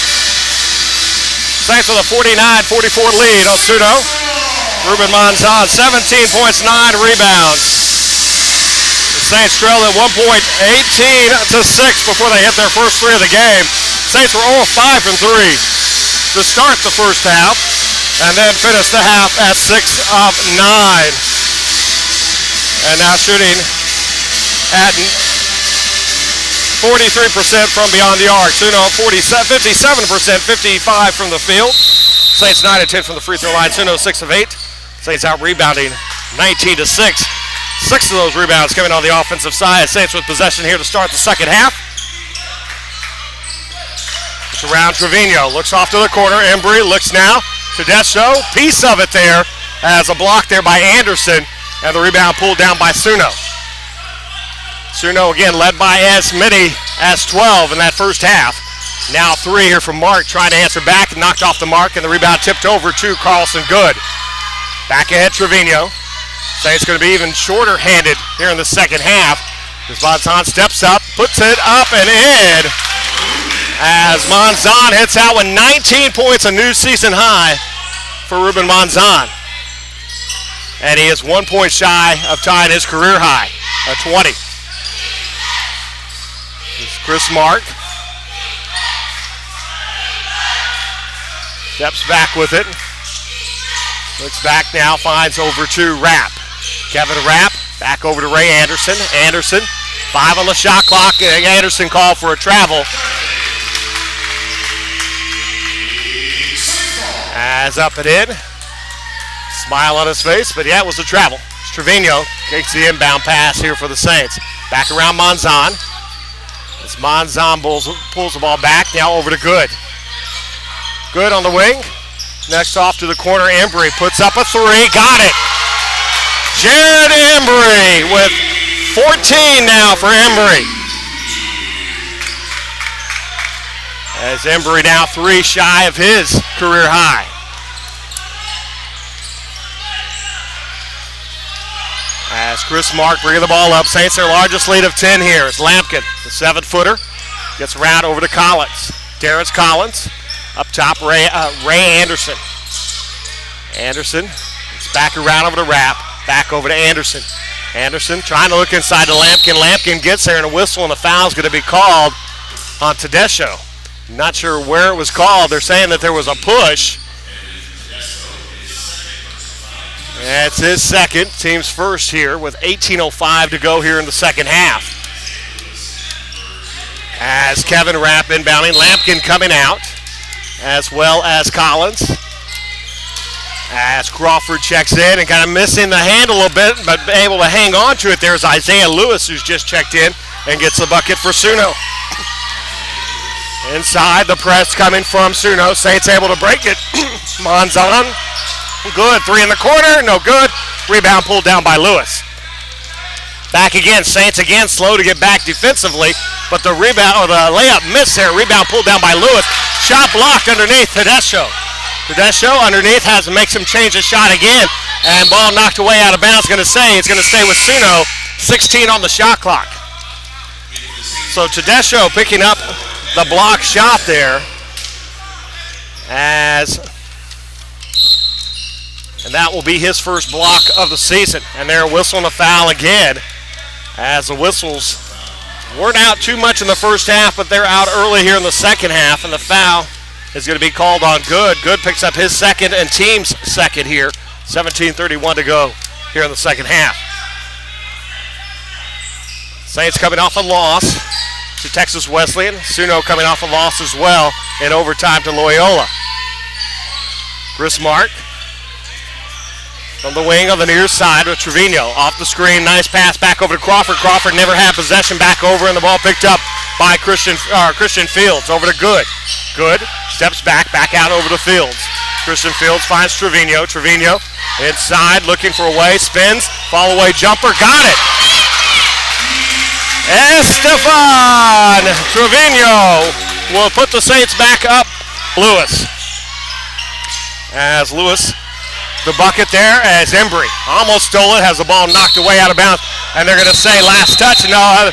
Saints with a 49-44 lead on Suno. Ruben Monzon, 17 points, 9 rebounds. The Saints trailed at one point, 18-6 before they hit their first three of the game. Saints were 0 of 5 from 3 to start the first half, and then finished the half at 6 of 9. And now shooting at 43% from beyond the arc. Suno 57%, 55 from the field. Saints 9 of 10 from the free throw line. Suno 6 of 8. Saints out rebounding 19-6. 6 of those rebounds coming on the offensive side. Saints with possession here to start the second half. It's around Trevino. Looks off to the corner. Embry looks now to Deschaux. Piece of it there as a block there by Anderson. And the rebound pulled down by Suno. Suno again led by as many as 12 in that first half. Now 3 here from Mark, trying to answer back, knocked off the mark, and the rebound tipped over to Carlson Good. Back ahead Trevino. Saints going to be even shorter handed here in the second half. As Monzon steps up, puts it up and in. As Monzon hits out with 19 points, a new season high for Ruben Monzon. And he is 1 point shy of tying his career high, a 20. It's Chris Mark. Steps back with it. Looks back now, finds over to Rapp. Kevin Rapp, back over to Ray Anderson. Anderson, 5 on the shot clock. Anderson called for a travel. As up and in. Smile on his face, but yeah, it was a travel. Trevino takes the inbound pass here for the Saints. Back around Monzon. As Monzon pulls the ball back, now over to Good. Good on the wing. Next off to the corner, Embry puts up a 3, got it. Jared Embry with 14 now for Embry. As Embry now 3 shy of his career high. As Chris Mark bringing the ball up, Saints their largest lead of 10 here. It's Lampkin, the 7-footer, gets around over to Collins. Terrence Collins, up top Ray Anderson. Anderson, it's back around over to Rapp, back over to Anderson. Anderson trying to look inside to Lampkin. Lampkin gets there and a whistle and a foul is going to be called on Tedesco. Not sure where it was called. They're saying that there was a push. That's his second, team's first here with 18:05 to go here in the second half. As Kevin Rapp inbounding, Lampkin coming out, as well as Collins. As Crawford checks in and kind of missing the hand a little bit, but able to hang on to it. There's Isaiah Lewis, who's just checked in and gets the bucket for Suno. Inside, the press coming from Suno. Saints able to break it. Monzon, good. Three in the corner, no good. Rebound pulled down by Lewis. Back again, Saints again slow to get back defensively, but the rebound, or the layup missed there. Rebound pulled down by Lewis. Shot blocked underneath Tedesco. Tedesco underneath makes him change his shot again, and ball knocked away out of bounds. It's going to stay with Suno. 16 on the shot clock. So Tedesco picking up the block shot there, and that will be his first block of the season. And they're whistling a foul again, as the whistles weren't out too much in the first half, but they're out early here in the second half, and the foul is going to be called on Good. Good picks up his second and team's second here. 17:31 to go here in the second half. Saints coming off a loss to Texas Wesleyan. Suno coming off a loss as well in overtime to Loyola. Grismark from the wing on the near side with Trevino. Off the screen, nice pass back over to Crawford. Crawford never had possession, back over, and the ball picked up by Christian Fields. Over to Good. Good steps back out over to Fields. Christian Fields finds Trevino. Trevino inside, looking for a way, spins, fall away jumper, got it. Estefan Trevino will put the Saints back up. Lewis. As Lewis, the bucket there, as Embry almost stole it, has the ball knocked away out of bounds, and they're going to say last touch. No,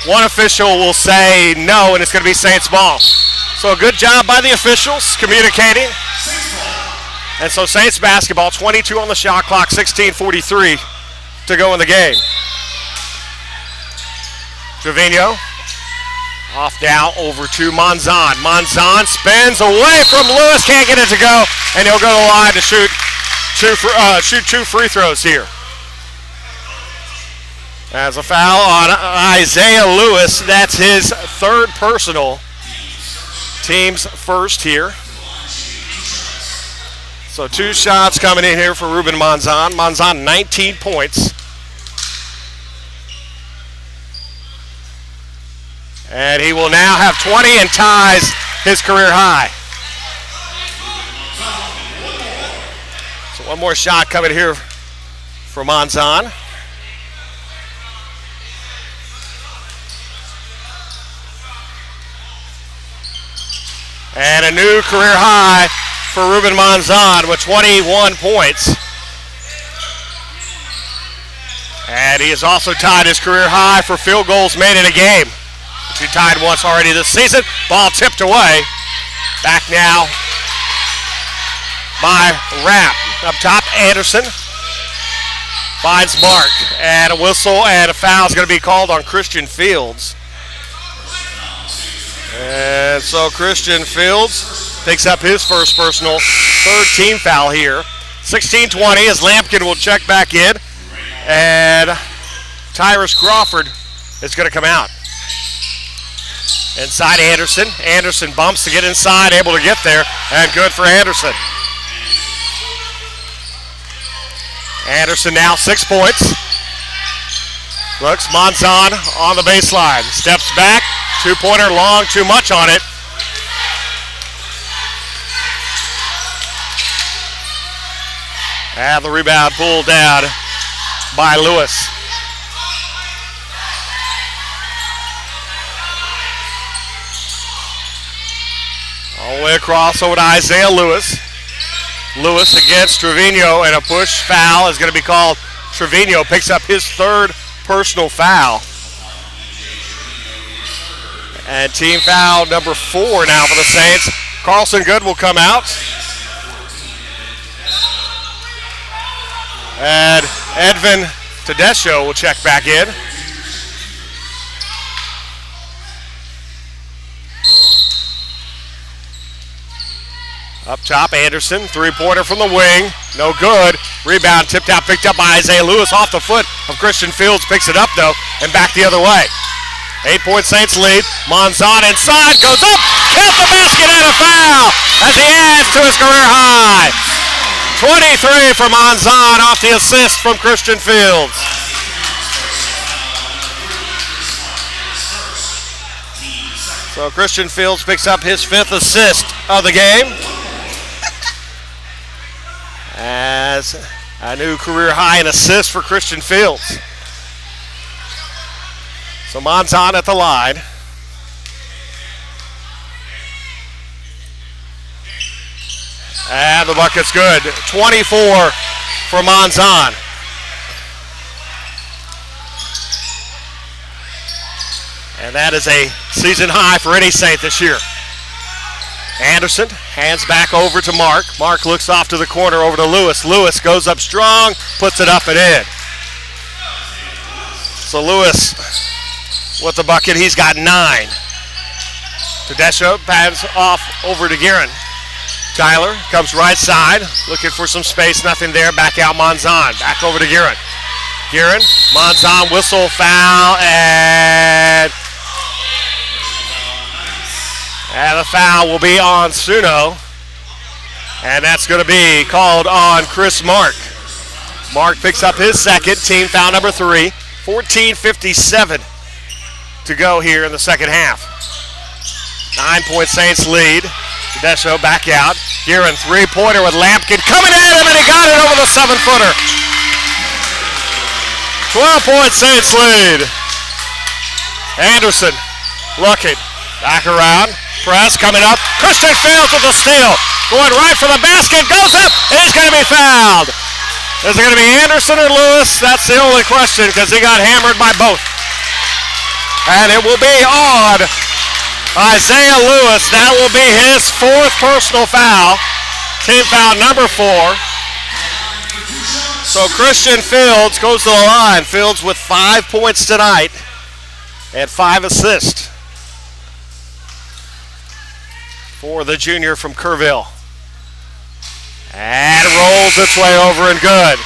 one official will say no, and it's going to be Saints ball. So a good job by the officials communicating. And so Saints basketball, 22 on the shot clock, 16:43 to go in the game. Trevino off now over to Monzon. Monzon spins away from Lewis, can't get it to go, and he'll go to the line to shoot two free throws here. As a foul on Isaiah Lewis, that's his third personal, team's first here. So two shots coming in here for Ruben Monzon. Monzon 19 points. And he will now have 20 and ties his career high. So one more shot coming here for Monzon. And a new career high for Ruben Monzon with 21 points. And he has also tied his career high for field goals made in a game. He tied once already this season. Ball tipped away. Back now by Rapp. Up top, Anderson finds Mark. And a whistle and a foul is going to be called on Christian Fields. And so Christian Fields picks up his first personal, third team foul here. 16-20 as Lampkin will check back in. And Tyrus Crawford is going to come out. Inside Anderson. Anderson bumps to get inside, able to get there, and good for Anderson. Anderson now 6 points. Looks Monzon on the baseline. Steps back. Two-pointer long, too much on it. And the rebound pulled down by Lewis. All the way across over to Isaiah Lewis. Lewis against Trevino, and a push foul is going to be called. Trevino picks up his third personal foul. And team foul number 4 now for the Saints. Carlson Good will come out. And Edvin Tedesco will check back in. Up top, Anderson, three-pointer from the wing, no good. Rebound tipped out, picked up by Isaiah Lewis off the foot of Christian Fields, picks it up though, and back the other way. 8-point Saints lead. Monzon inside, goes up, count the basket and a foul as he adds to his career high. 23 for Monzon off the assist from Christian Fields. So Christian Fields picks up his 5th assist of the game. As a new career high in assists for Christian Fields. So Monzon at the line. And the bucket's good. 24 for Monzon. And that is a season high for any Saint this year. Anderson hands back over to Mark. Mark looks off to the corner over to Lewis. Lewis goes up strong, puts it up and in. So Lewis with the bucket, he's got 9. Tedesco pads off over to Guerin. Tyler comes right side, looking for some space, nothing there. Back out Monzon, back over to Guerin. Guerin, Monzon, whistle, foul, and the foul will be on Suno. And that's going to be called on Chris Mark. Mark picks up his second, team foul number 3. 14:57 to go here in the second half. 9-point Saints lead. Tedesco back out. Guerin, three-pointer with Lampkin coming at him, and he got it over the 7-footer. 12-point Saints lead. Anderson looking. Back around. Press coming up. Christian Fields with the steal. Going right for the basket. Goes up, and he's going to be fouled. Is it going to be Anderson or Lewis? That's the only question because he got hammered by both. And it will be on Isaiah Lewis. That will be his 4th personal foul. Team foul number 4. So Christian Fields goes to the line. Fields with 5 points tonight and 5 assists for the junior from Kerrville. And rolls its way over and good.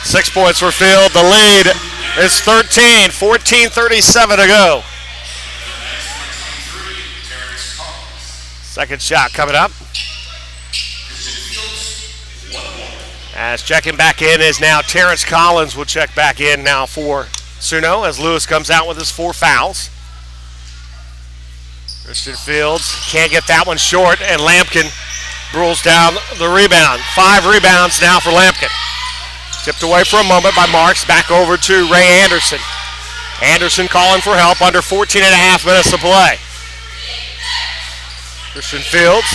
6 points for Field. The lead is 13. 14:37 to go. Second shot coming up. As checking back in is now Terrence Collins. Will check back in now for Suno as Lewis comes out with his 4 fouls. Christian Fields can't get that one short, and Lampkin rules down the rebound. 5 rebounds now for Lampkin. Tipped away for a moment by Marks. Back over to Ray Anderson. Anderson calling for help under 14 and a half minutes to play. Christian Fields.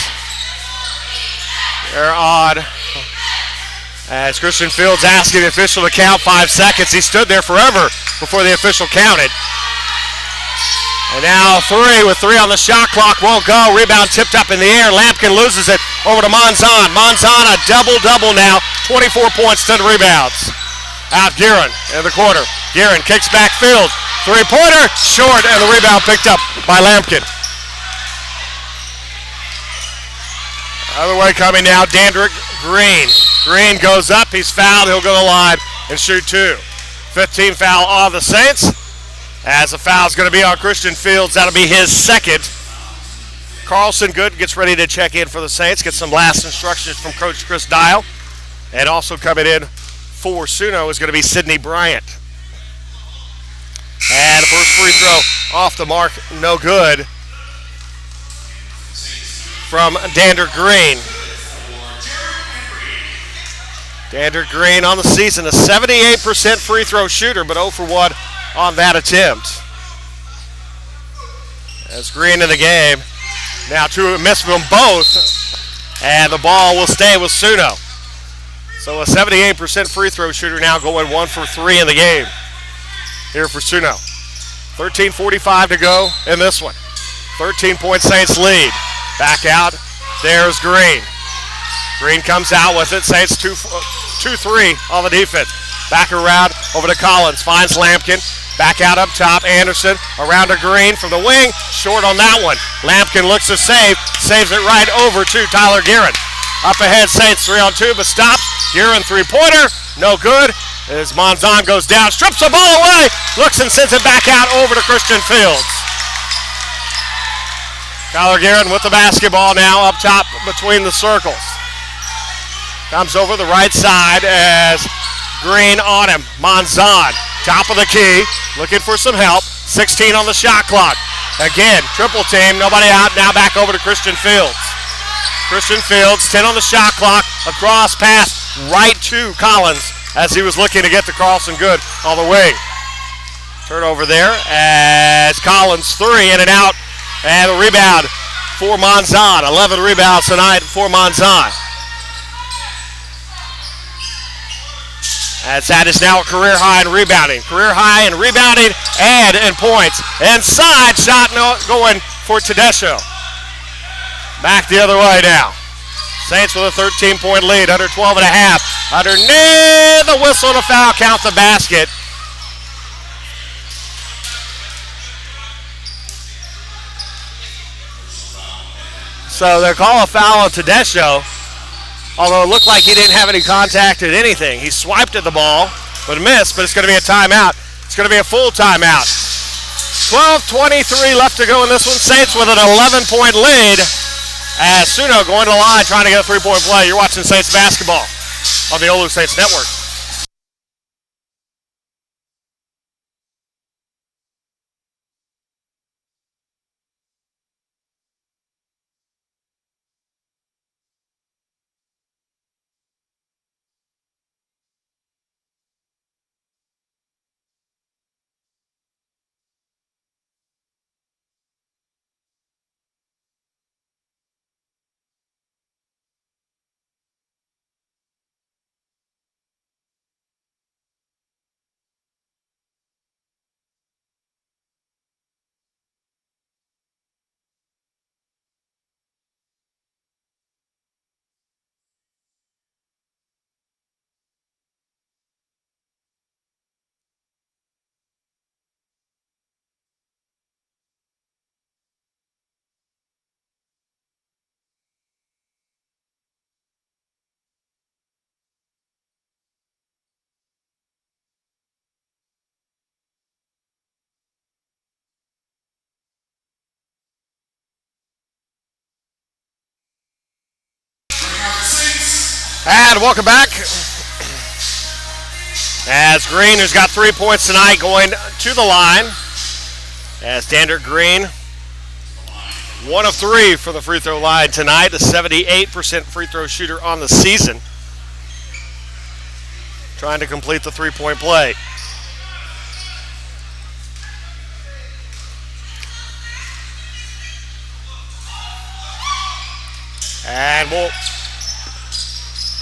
They're on. As Christian Fields asking the official to count 5 seconds. He stood there forever before the official counted. And now 3 with 3 on the shot clock. Won't go. Rebound tipped up in the air. Lampkin loses it over to Monzon. Monzon a double-double now. 24 points, 10 rebounds. Out Guerin in the corner. Guerin kicks back Fields. Three-pointer, short, and the rebound picked up by Lampkin. Other way coming now, Dandrick Green. Green goes up. He's fouled. He'll go to the line and shoot 2. 15 foul on the Saints. As the foul's going to be on Christian Fields. That'll be his 2nd. Carlson Good gets ready to check in for the Saints. Get some last instructions from Coach Chris Dial. And also coming in for Suno is going to be Sidney Bryant. And the first free throw off the mark, no good. From Dander Green. Dander Green on the season, a 78% free throw shooter, but 0 for 1 on that attempt. As Green in the game. Now 2 missed them both. And the ball will stay with Suno. So a 78% free throw shooter now going 1 for 3 in the game. Here for Suno. 13:45 to go in this one. 13-point Saints lead. Back out. There's Green. Green comes out with it. Saints 2-3 on the defense. Back around over to Collins. Finds Lampkin. Back out up top, Anderson around to Green from the wing. Short on that one. Lampkin looks to save. Saves it right over to Tyler Guerin. Up ahead, Saints 3-on-2, but stops. Guerin three-pointer. No good. As Monzon goes down, strips the ball away. Looks and sends it back out over to Christian Fields. Tyler Guerin with the basketball now up top between the circles. Comes over the right side as Green on him. Monzon, top of the key, looking for some help. 16 on the shot clock. Again, triple team, nobody out. Now back over to Christian Fields. Christian Fields, 10 on the shot clock. Across pass right to Collins as he was looking to get to Carlson Good all the way. Turnover there as Collins, three in and out. And the rebound for Monzon. 11 rebounds tonight for Monzon. As that is now a career high in rebounding. Career high in rebounding and in points. Inside shot going for Tedesco. Back the other way now. Saints with a 13-point lead, under 12 and a half. Underneath the whistle and a foul, count the basket. So they call a foul on Tedesco, although it looked like he didn't have any contact at anything. He swiped at the ball, but missed, but it's going to be a timeout. It's going to be a full timeout. 12:23 left to go in this one. Saints with an 11-point lead. As Suno going to the line trying to get a three-point play. You're watching Saints basketball on the Olu Saints Network. And welcome back. As Green, who's got 3 points tonight, going to the line. As Dander Green, 1 of 3 for the free throw line tonight. A 78% free throw shooter on the season. Trying to complete the three-point play. And we'll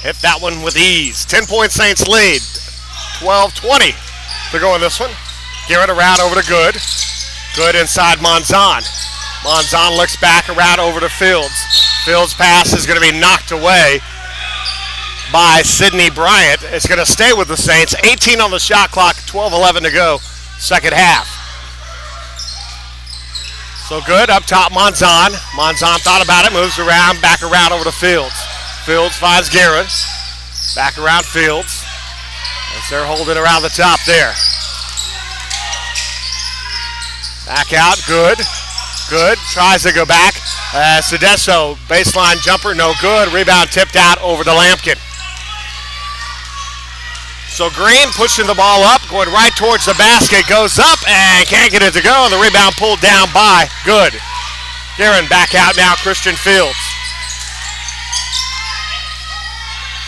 hit that one with ease. 10-point Saints lead. 12-20 to go in this one. Garrett around over to Good. Good inside Monzon. Monzon looks back around over to Fields. Fields' pass is going to be knocked away by Sidney Bryant. It's going to stay with the Saints. 18 on the shot clock, 12-11 to go, second half. So Good up top, Monzon. Monzon thought about it, moves around, back around over to Fields. Fields finds Garrett. Back around Fields as they're holding around the top there. Back out, Good. Good, tries to go back. Tedesco, baseline jumper, no good. Rebound tipped out over to Lampkin. So Green pushing the ball up, going right towards the basket, goes up and can't get it to go, and the rebound pulled down by Good. Guerin back out now, Christian Fields.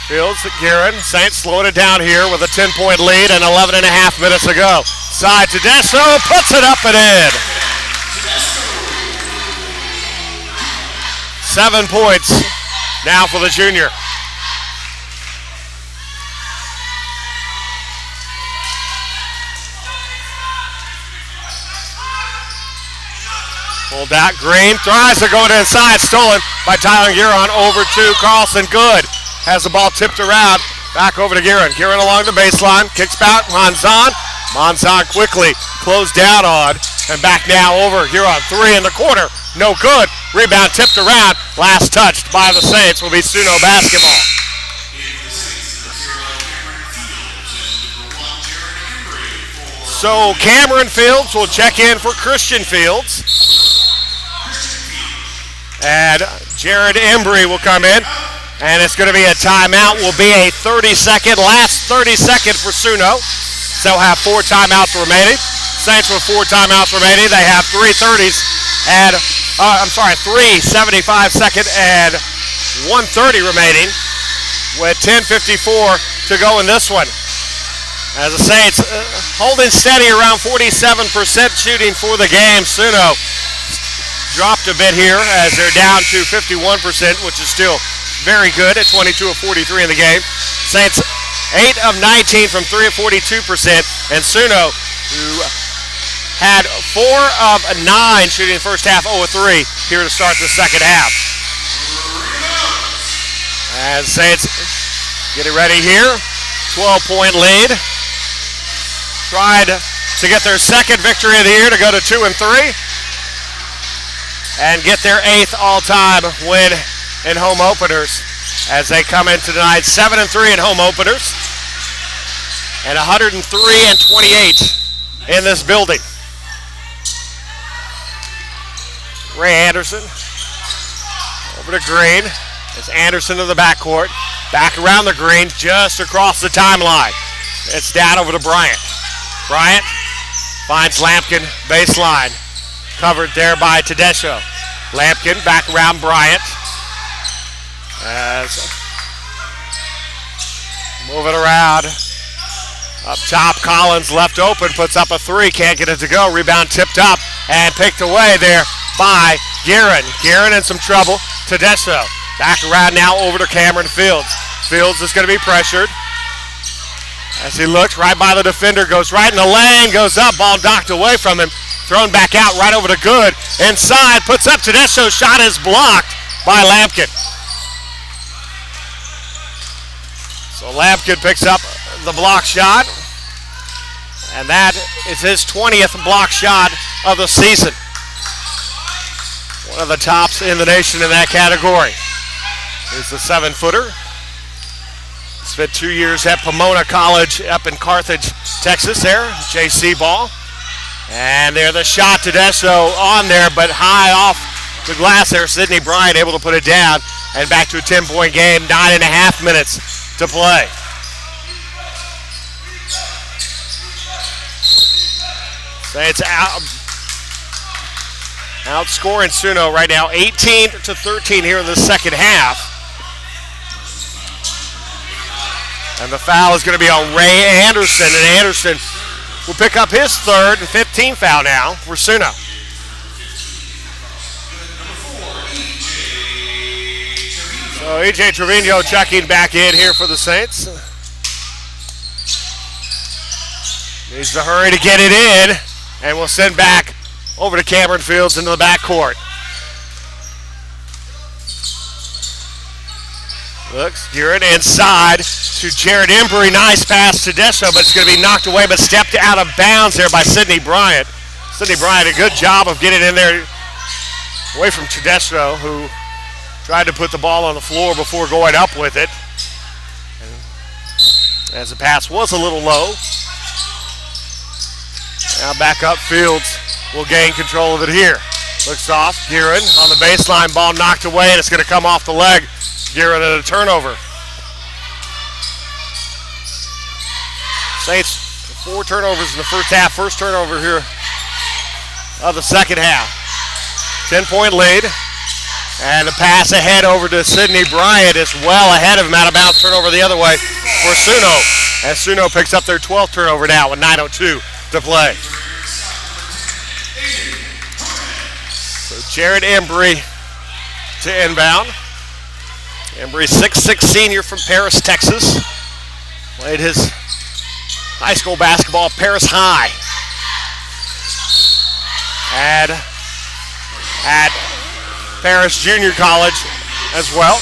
Fields to Guerin. Saints slowing it down here with a 10-point lead and 11 and a half minutes to go. Side to Tedesco, puts it up and in. 7 points now for the junior. Pulled out, Green tries to go inside, stolen by Tyler Guerin over to Carlson Good. Has the ball tipped around, back over to Guerin. Guerin along the baseline, kicks back, Monzon. Monzon quickly closed down on, and back now over here on three in the corner. No good. Rebound tipped around. Last touched by the Saints will be Suno basketball. So Cameron Fields will check in for Christian Fields. And Jared Embry will come in. And it's going to be a timeout. Will be a 30-second, last 30-second for Suno. They'll have 4 timeouts remaining. Saints with 4 timeouts remaining. They have 3 75-second and 1:30 remaining with 10:54 to go in this one. As the Saints holding steady around 47% shooting for the game. Suno dropped a bit here as they're down to 51%, which is still very good at 22 of 43 in the game. Saints 8 of 19 from 3 of 42%, and Suno, who had 4 of 9 shooting the first half, 0 of 3 here to start the second half. As Saints getting ready here, 12-point lead. Tried to get their second victory of the year to go to 2 and 3, and get their 8th all-time win in home openers as they come in tonight 7 and 3 in home openers and 103 and 28 in this building. Ray Anderson over to Green. It's Anderson to the backcourt. Back around the green, just across the timeline. It's down over to Bryant. Bryant finds Lampkin baseline. Covered there by Tedesco. Lampkin back around Bryant. As moving around. Up top, Collins left open, puts up a 3, can't get it to go. Rebound tipped up and picked away there by Guerin. Guerin in some trouble. Tedesco back around now over to Cameron Fields. Fields is going to be pressured. As he looks right by the defender, goes right in the lane, goes up, ball knocked away from him. Thrown back out right over to Good. Inside, puts up Tedesco, shot is blocked by Lampkin. So Lampkin picks up the block shot, and that is his 20th block shot of the season. One of the tops in the nation in that category. Here's the 7-footer. Spent 2 years at Pomona College up in Carthage, Texas there, JC ball. And there the shot, Tedesco on there, but high off the glass there. Sidney Bryant able to put it down, and back to a 10-point game, 9.5 minutes to play. Saints outscoring Suno right now, 18-13 here in the second half. And the foul is going to be on Ray Anderson, and Anderson will pick up his 3rd and 15th foul now for Suno. So E.J. Trevino checking back in here for the Saints. Needs to hurry to get it in, and we'll send back over to Cameron Fields into the backcourt. Looks, Guerin inside to Jared Embry. Nice pass to Tedesco, but it's going to be knocked away, but stepped out of bounds there by Sidney Bryant. Sidney Bryant, a good job of getting in there away from Tedesco, who tried to put the ball on the floor before going up with it. And as the pass was a little low. Now back up, Fields will gain control of it here. Looks off, Guerin on the baseline, ball knocked away, and it's going to come off the leg. Guerin at a turnover. Saints 4 turnovers in the first half. First turnover here of the second half. 10-point lead. And the pass ahead over to Sidney Bryant is well ahead of him. Out of bounds turnover the other way for Suno. As Suno picks up their 12th turnover now with 9:02 to play. So Jared Embry to inbound. Embry, 6'6" senior from Paris, Texas. Played his high school basketball at Paris High. And at Paris Junior College as well.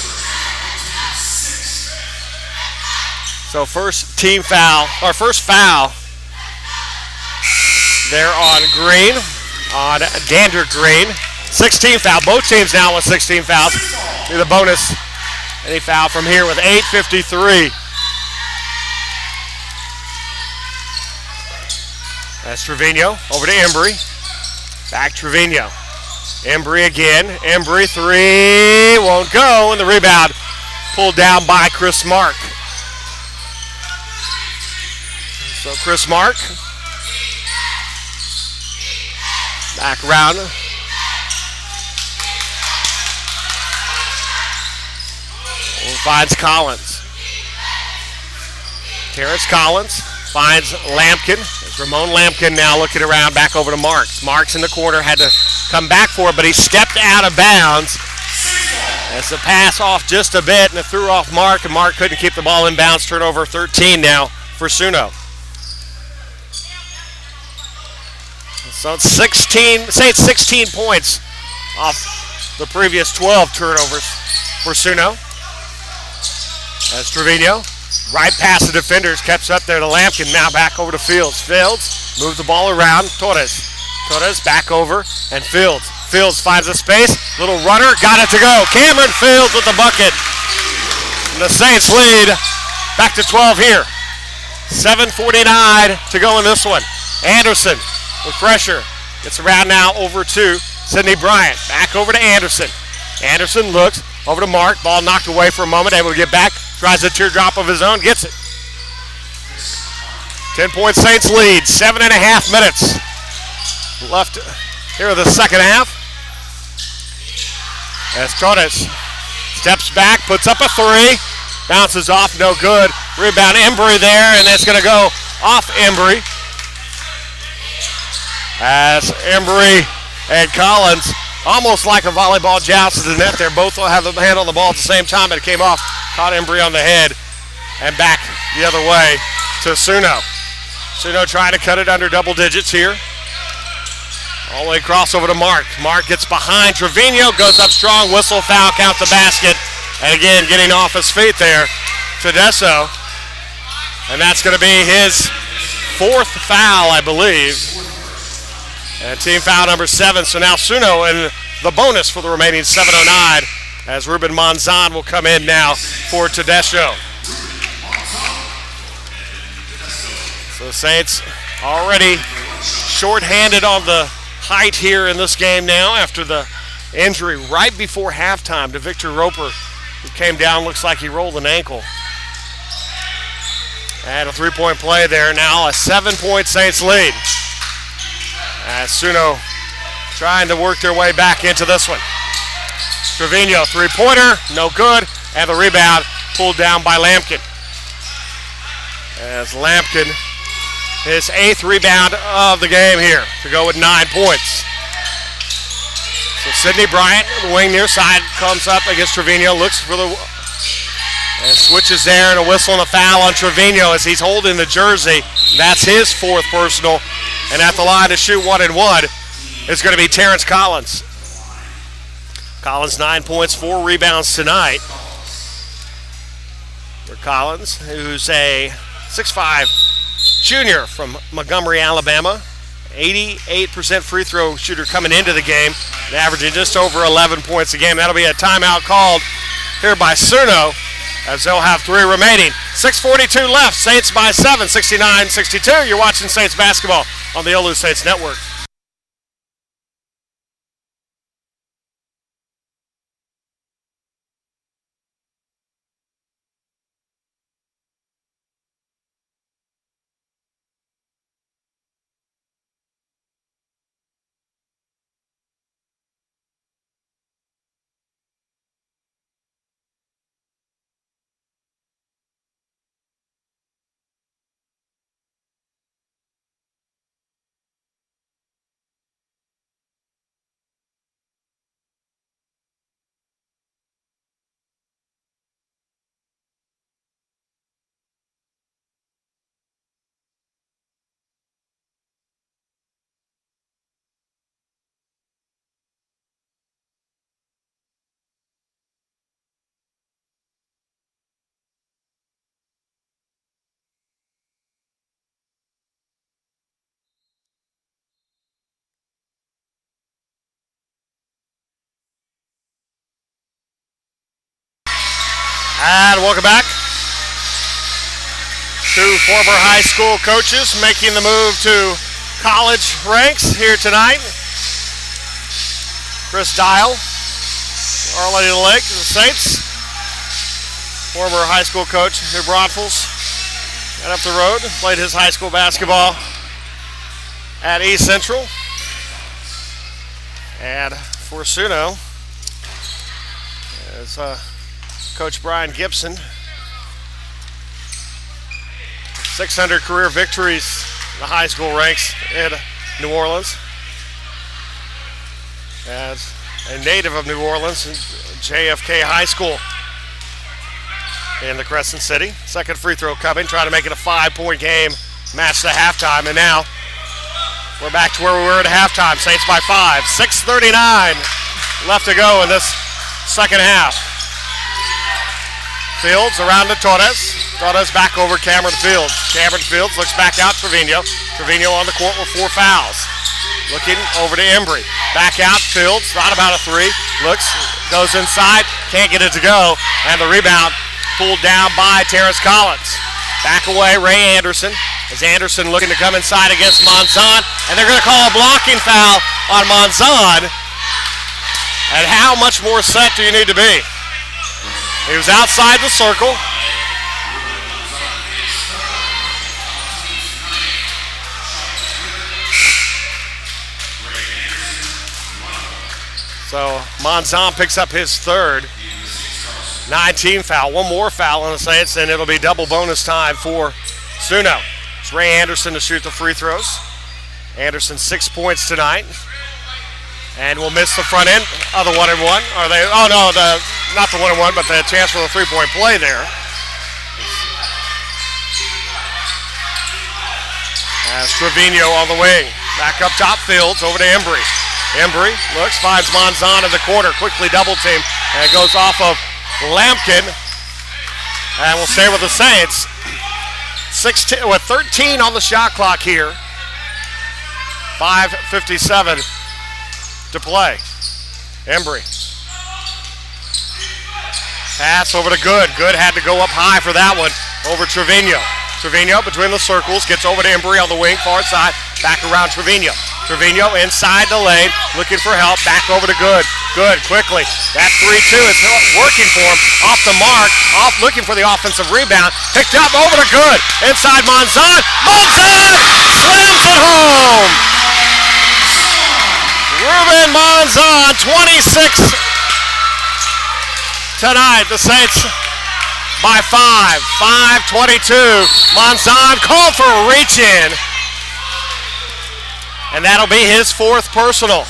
So first foul there on Green, on Dander Green. 16 foul. Both teams now with 16 fouls. Do the bonus. Any foul from here with 8:53. That's Trevino over to Embry. Back Trevino. Embry again. Embry three. Won't go. And the rebound pulled down by Chris Mark. So Chris Mark. Back around. Finds Collins. Terrence Collins finds Lampkin. There's Ramon Lampkin now looking around back over to Marks. Marks in the corner had to come back for it, but he stepped out of bounds. As the pass off just a bit, and it threw off Mark, and Mark couldn't keep the ball in bounds. Turnover 13 now for Suno. So it's 16 points off the previous 12 turnovers for Suno. As Trevino, right past the defenders, kept up there to Lampkin, now back over to Fields. Fields moves the ball around, Torres back over, and Fields. Fields finds a space, little runner, got it to go. Cameron Fields with the bucket. And the Saints lead back to 12 here. 7:49 to go in this one. Anderson with pressure, gets around now over to Sidney Bryant. Back over to Anderson. Anderson looks over to Mark, ball knocked away for a moment, able to get back. Tries a teardrop of his own, gets it. 10-point Saints lead, 7.5 minutes left here in the second half. As Torres steps back, puts up a three, bounces off, no good. Rebound Embry there, and it's going to go off Embry. As Embry and Collins, almost like a volleyball joust to the net there. Both will have the hand on the ball at the same time, but it came off. Caught Embry on the head and back the other way to Suno. Suno trying to cut it under double digits here. All the way across over to Mark. Mark gets behind Trevino, goes up strong, whistle, foul, count the basket. And again, getting off his feet there, Tedesco. And that's going to be his fourth foul, I believe. And team foul number 7. So now Suno in the bonus for the remaining 7:09 as Ruben Monzon will come in now for Tedesco. So the Saints already shorthanded on the height here in this game now after the injury right before halftime to Victor Roper, who came down, looks like he rolled an ankle. And a three-point play there. Now a 7-point Saints lead. As Suno trying to work their way back into this one. Trevino, three-pointer, no good, and the rebound pulled down by Lampkin. As Lampkin, his 8th rebound of the game here to go with 9 points. So Sidney Bryant, the wing near side, comes up against Trevino, looks for the, and switches there, and a whistle and a foul on Trevino as he's holding the jersey. That's his 4th personal. And at the line to shoot 1 and 1 is going to be Terrence Collins. Collins 9 points, 4 rebounds tonight. For Collins, who's a 6'5" junior from Montgomery, Alabama. 88% free throw shooter coming into the game, and averaging just over 11 points a game. That'll be a timeout called here by Suno, as they'll have 3 remaining. 6:42 left, Saints by 7, 69-62. You're watching Saints basketball on the Olu Saints Network. And welcome back. Two former high school coaches making the move to college ranks here tonight. Chris Dial, Our Lady of the Lake, the Saints. Former high school coach New Braunfels. And up the road, played his high school basketball at East Central. And for Suno is Coach Brian Gibson. 600 career victories in the high school ranks in New Orleans. As a native of New Orleans, JFK High School in the Crescent City. Second free throw coming, trying to make it a 5-point game, match to halftime. And now we're back to where we were at halftime. Saints by 5. 6:39 left to go in this second half. Fields around to Torres. Torres back over Cameron Fields. Cameron Fields looks back out Trevino. Trevino on the court with 4 fouls. Looking over to Embry. Back out Fields. Thought about a 3. Looks, goes inside. Can't get it to go. And the rebound pulled down by Terrence Collins. Back away Ray Anderson. As Anderson looking to come inside against Monzon. And they're going to call a blocking foul on Monzon. And how much more set do you need to be? He was outside the circle. So Monzon picks up his third. 19 foul. One more foul on the Saints, and it'll be double bonus time for Suno. It's Ray Anderson to shoot the free throws. Anderson 6 points tonight. And will miss the front end of the 1-and-1. Are they? Oh no, not the 1-and-1, but the chance for the 3-point play there. As Trevino on the wing. Back up top Fields, over to Embry. Embry looks, finds Monzon in the corner, quickly double team, and it goes off of Lampkin. And we'll stay with the Saints. 16 with 13 on the shot clock here. 5:57 to play. Embry. Pass over to Good. Good had to go up high for that one. Over Trevino. Trevino between the circles. Gets over to Embry on the wing, far side. Back around Trevino. Trevino inside the lane. Looking for help. Back over to Good. Good quickly. That 3-2 is working for him. Off the mark. Off looking for the offensive rebound. Picked up over to Good. Inside Monzon. Monzon slams it home. Ruben Monzon, 26 tonight. The Saints by 5. 5:22. Monzon called for a reach in. And that'll be his 4th personal.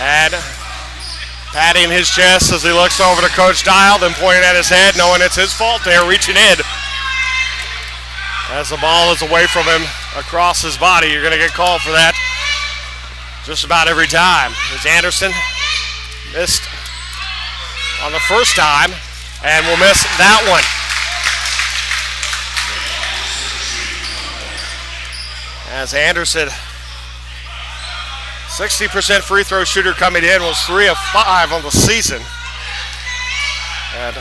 And patting his chest as he looks over to Coach Dial, then pointing at his head, knowing it's his fault there, reaching in. As the ball is away from him across his body, you're going to get called for that just about every time. As Anderson missed on the first time and will miss that one. As Anderson, 60% free throw shooter coming in, was 3 of 5 on the season. And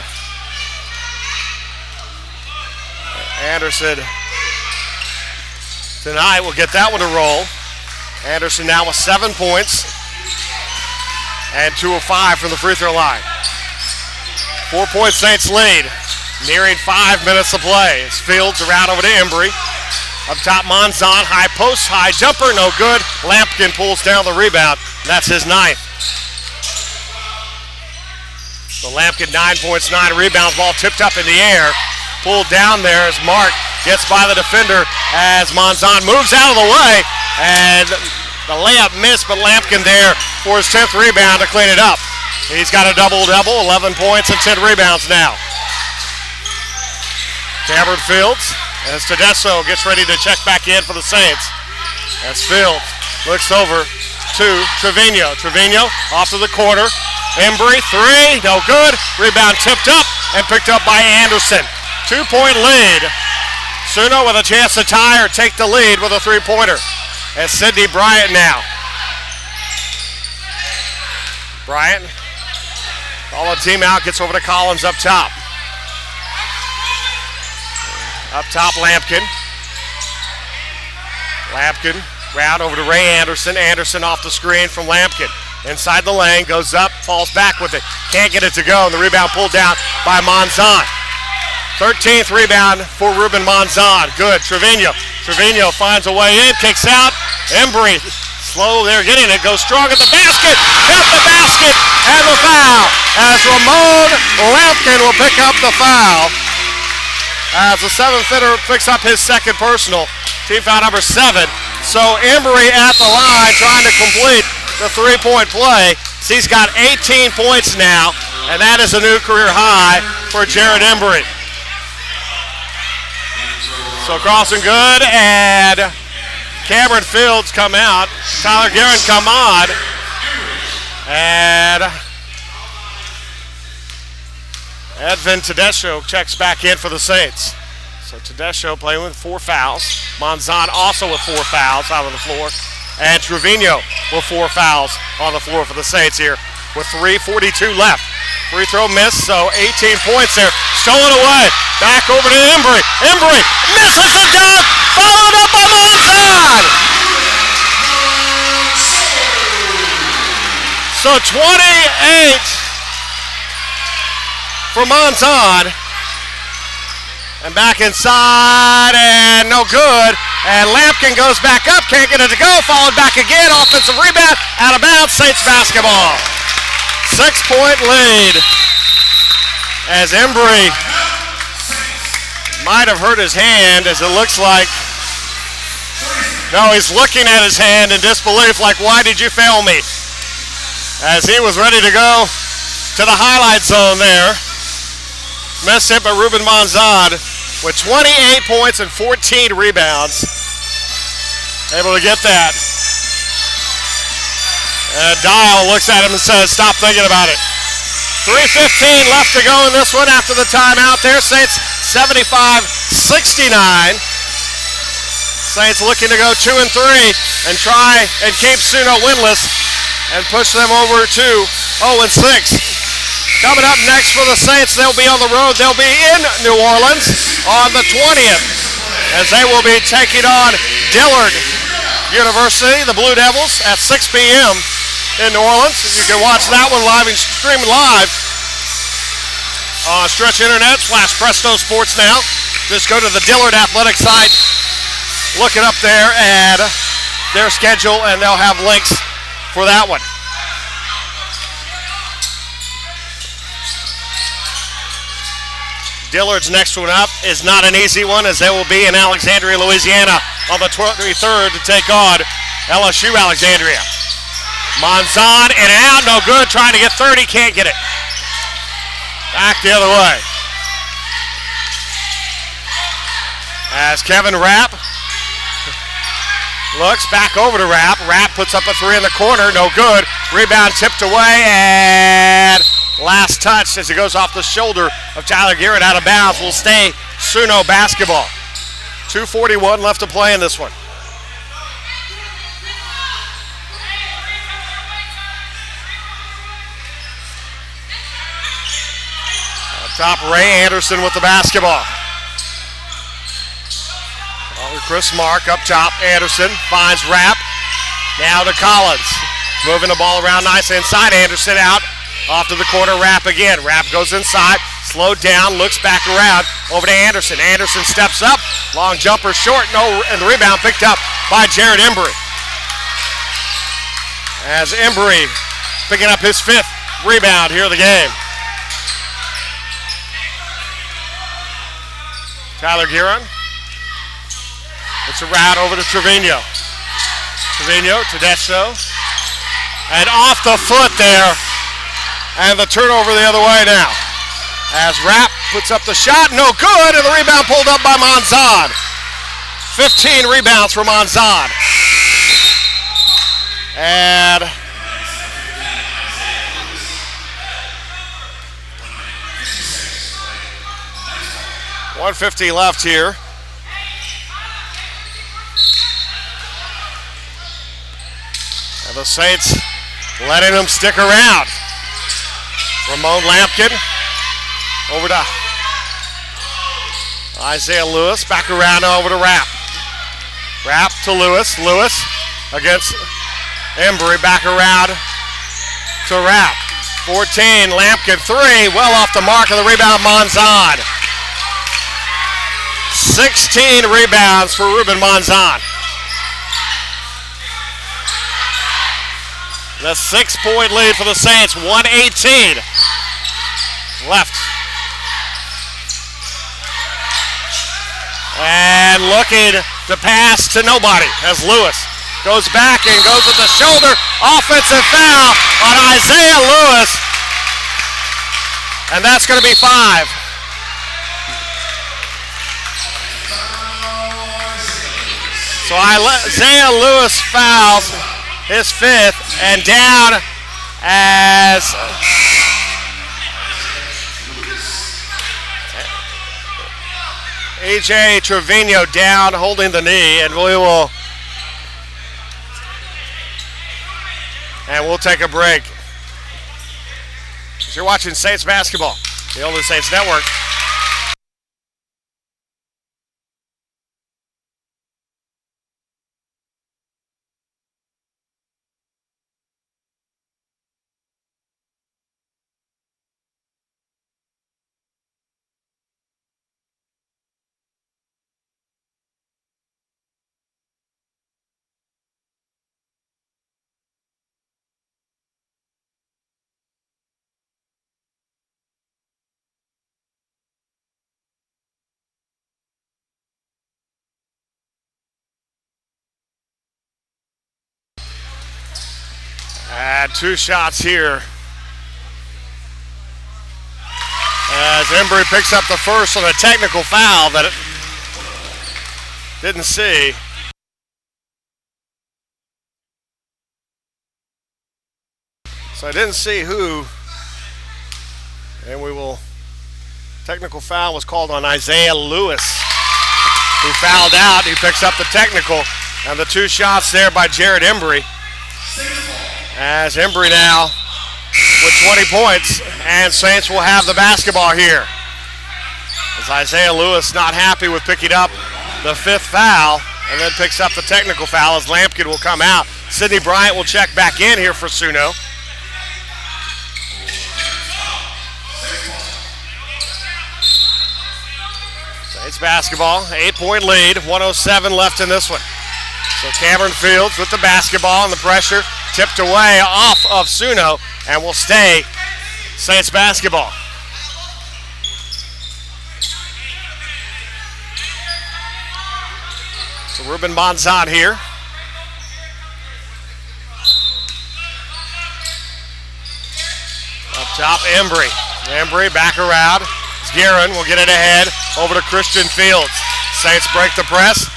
Anderson tonight will get that one to roll. Anderson now with 7 points and 2 of 5 from the free throw line. 4-point Saints lead, nearing 5 minutes of play. As Fields around over to Embry. Up top Monzon, high post, high jumper, no good. Lampkin pulls down the rebound, and that's his 9th. So Lampkin 9 points, 9 rebounds, ball tipped up in the air. Pulled down there as Mark gets by the defender as Monzon moves out of the way. And the layup missed, but Lampkin there for his 10th rebound to clean it up. He's got a double-double, 11 points and 10 rebounds now. Cameron Fields as Tedesco gets ready to check back in for the Saints. As Fields looks over to Trevino. Trevino off to the corner. Embry, 3, no good. Rebound tipped up and picked up by Anderson. 2-point lead. Suno with a chance to tie or take the lead with a 3-pointer. And Sidney Bryant now. Bryant All the team out, gets over to Collins up top. Up top, Lampkin. Lampkin, round over to Ray Anderson. Anderson off the screen from Lampkin. Inside the lane, goes up, falls back with it. Can't get it to go, and the rebound pulled down by Monzon. 13th rebound for Ruben Monzon. Good, Trevino. Trevino finds a way in, kicks out. Embry, slow there getting it, goes strong at the basket. Got the basket, and the foul. As Ramon Lampkin will pick up the foul. As the seventh hitter picks up his second personal. Team foul number 7. So Embry at the line trying to complete the three-point play. He's got 18 points now, and that is a new career high for Jared Embry. So crossing good, and Cameron Fields come out. Tyler Guerin come on. And Edvin Tedesco checks back in for the Saints. So Tedesco playing with 4 fouls. Monzon also with 4 fouls out on the floor. And Trevino with 4 fouls on the floor for the Saints here with 3:42 left. Free throw missed, so 18 points there. Stolen away. Back over to Embry. Embry misses the dunk. Followed up by Monzon. So 28 for Monzon. And back inside, and no good. And Lampkin goes back up, can't get it to go. Followed back again, offensive rebound, out of bounds, Saints basketball. 6-point lead. As Embry might have hurt his hand, as it looks like. No, he's looking at his hand in disbelief, like, why did you fail me? As he was ready to go to the highlight zone there. Missed it by Ruben Monzon with 28 points and 14 rebounds. Able to get that. And Dial looks at him and says, stop thinking about it. 3:15 left to go in this one after the timeout there. Saints 75-69. Saints looking to go 2-3 and try and keep Suno winless and push them over to 0-6. Coming up next for the Saints, they'll be on the road. They'll be in New Orleans on the 20th as they will be taking on Dillard University, the Blue Devils, at 6 p.m. in New Orleans. You can watch that one live and stream live on Stretch Internet / Presto Sports Now. Just go to the Dillard Athletic site, look it up there and their schedule, and they'll have links for that one. Dillard's next one up is not an easy one, as they will be in Alexandria, Louisiana on the 23rd to take on LSU Alexandria. Monzon in and out, no good, trying to get 30, can't get it. Back the other way. As Kevin Rapp looks back over to Rapp. Rapp puts up a 3 in the corner, no good. Rebound tipped away, and last touch as it goes off the shoulder of Tyler Guerin out of bounds will stay Suno basketball. 2:41 left to play in this one. Up top, Ray Anderson with the basketball. Chris Mark up top. Anderson finds Rapp. Now to Collins. Moving the ball around nice inside. Anderson out. Off to the corner, Rapp again. Rapp goes inside, slowed down, looks back around, over to Anderson. Anderson steps up, long jumper short, no, and the rebound picked up by Jared Embry. As Embry picking up his 5th rebound here of the game. Tyler Guerin. It's a route over to Trevino. Trevino, Tedesco. And off the foot there. And the turnover the other way now. As Rapp puts up the shot, no good, and the rebound pulled up by Monzon. 15 rebounds for Monzon. And .150 left here. And the Saints letting them stick around. Ramon Lampkin over to Isaiah Lewis. Back around over to Rapp. Rapp to Lewis. Lewis against Embry. Back around to Rapp. 14, Lampkin 3. Well off the mark of the rebound, Monzon. 16 rebounds for Ruben Monzon. The 6-point lead for the Saints, 1:18 left. And looking to pass to nobody as Lewis goes back and goes with the shoulder. Offensive foul on Isaiah Lewis. And that's going to be 5. So Isaiah Lewis fouls his 5th, and down as A.J. Trevino down holding the knee, and we'll take a break. You're watching Saints basketball, the only Saints Network. And 2 shots here as Embry picks up the first on a technical foul that it didn't see. So I didn't see who, and technical foul was called on Isaiah Lewis, who fouled out. He picks up the technical, and the 2 shots there by Jared Embry. As Embry now with 20 points, and Saints will have the basketball here. As Isaiah Lewis not happy with picking up the 5th foul, and then picks up the technical foul as Lampkin will come out. Sidney Bryant will check back in here for Suno. Saints basketball, 8-point lead, 1:07 left in this one. So Cameron Fields with the basketball and the pressure tipped away off of Suno and will stay Saints basketball. So Ruben Monzon here. Up top, Embry. Embry back around. Guerin will get it ahead over to Christian Fields. Saints break the press.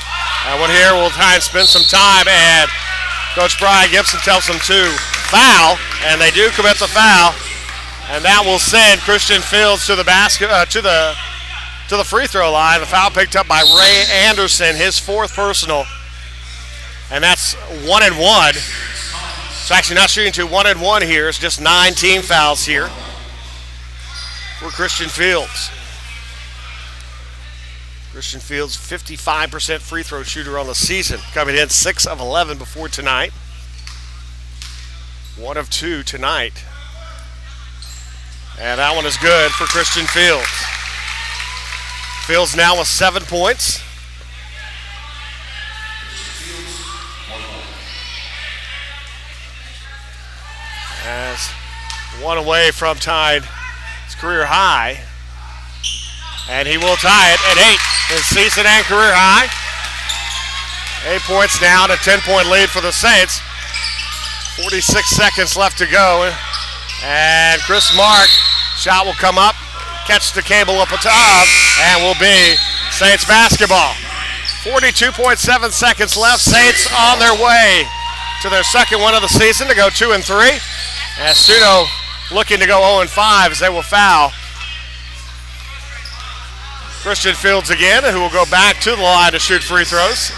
And one here will try and spend some time, and Coach Brian Gibson tells them to foul, and they do commit the foul, and that will send Christian Fields to the to the free throw line. The foul picked up by Ray Anderson, his 4th personal, and that's 1 and 1. So actually not shooting to 1 and 1 here. It's just 9 team fouls here for Christian Fields. Christian Fields, 55% free throw shooter on the season, coming in 6 of 11 before tonight. 1 of 2 tonight. And that one is good for Christian Fields. Fields now with 7 points. As one away from tying his career high. And he will tie it at 8. His season and career high. 8 points now and a 10-point lead for the Saints. 46 seconds left to go. And Chris Mark, shot will come up, catch the cable up atop, and will be Saints basketball. 42.7 seconds left. Saints on their way to their second one of the season to go 2 and 3. As Suno looking to go 0 and 5 as they will foul Christian Fields again, who will go back to the line to shoot free throws.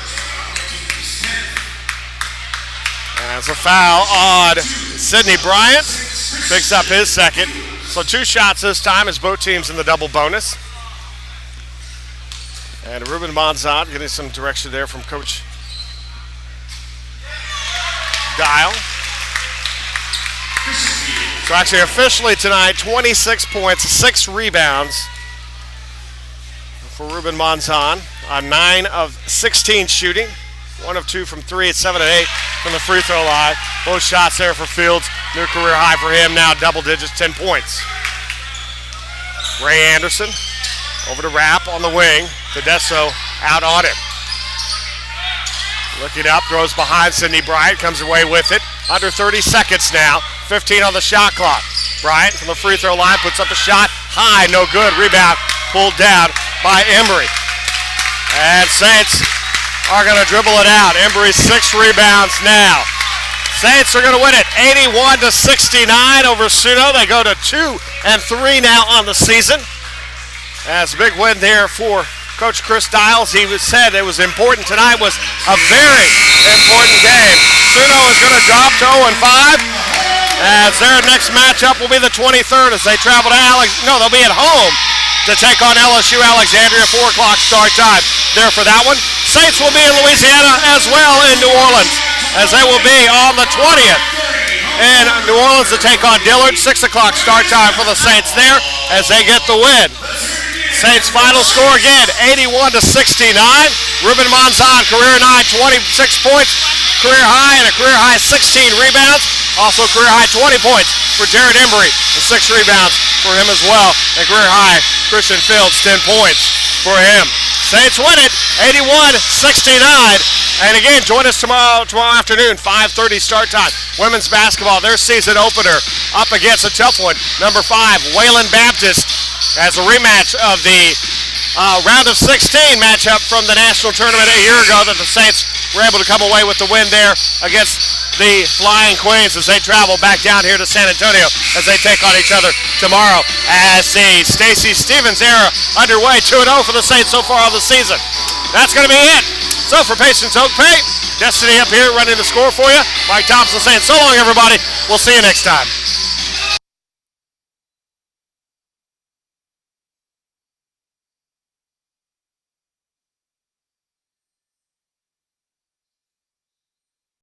As a foul on Sidney Bryant, picks up his second. So 2 shots this time as both teams in the double bonus. And Ruben Monzon getting some direction there from Coach Dial. So actually officially tonight, 26 points, 6 rebounds for Ruben Monzon on 9 of 16 shooting. 1 of 2 from 3 at 7 and 8 from the free throw line. Both shots there for Fields. New career high for him, now double digits, 10 points. Ray Anderson over to Rapp on the wing. Tedesco out on him. Looking up, throws behind Sidney Bryant, comes away with it. Under 30 seconds now, 15 on the shot clock. Bryant from the free throw line puts up a shot, high, no good. Rebound pulled down by Embry. And Saints are going to dribble it out. Embry 6 rebounds now. Saints are going to win it 81-69 over Suno. They go to 2-3 now on the season. That's a big win there for Coach Chris Dials. He said it was important. Tonight was a very important game. Suno is going to drop to 0-5. As their next matchup will be the 23rd as they travel to they'll be at home to take on LSU Alexandria. 4 o'clock start time there for that one. Saints will be in Louisiana as well in New Orleans, as they will be on the 20th in New Orleans to take on Dillard. 6 o'clock start time for the Saints there as they get the win. Saints final score again, 81-69. Ruben Monzon, career 26 points, career high, and a career high 16 rebounds. Also career high 20 points for Jared Embry, and 6 rebounds for him as well. And career high Christian Fields, 10 points for him. Saints win it, 81-69. And again, join us tomorrow afternoon, 5:30 start time. Women's basketball, their season opener up against a tough one. Number 5, Wayland Baptist, as a rematch of the round of 16 matchup from the national tournament a year ago that the Saints were able to come away with the win there against the Flying Queens as they travel back down here to San Antonio as they take on each other tomorrow as the Stacey Stevens era underway. 2-0 for the Saints so far on the season. That's going to be it. So for Patience Oak Pay, Destiny up here running the score for you. Mike Thompson saying so long, everybody. We'll see you next time.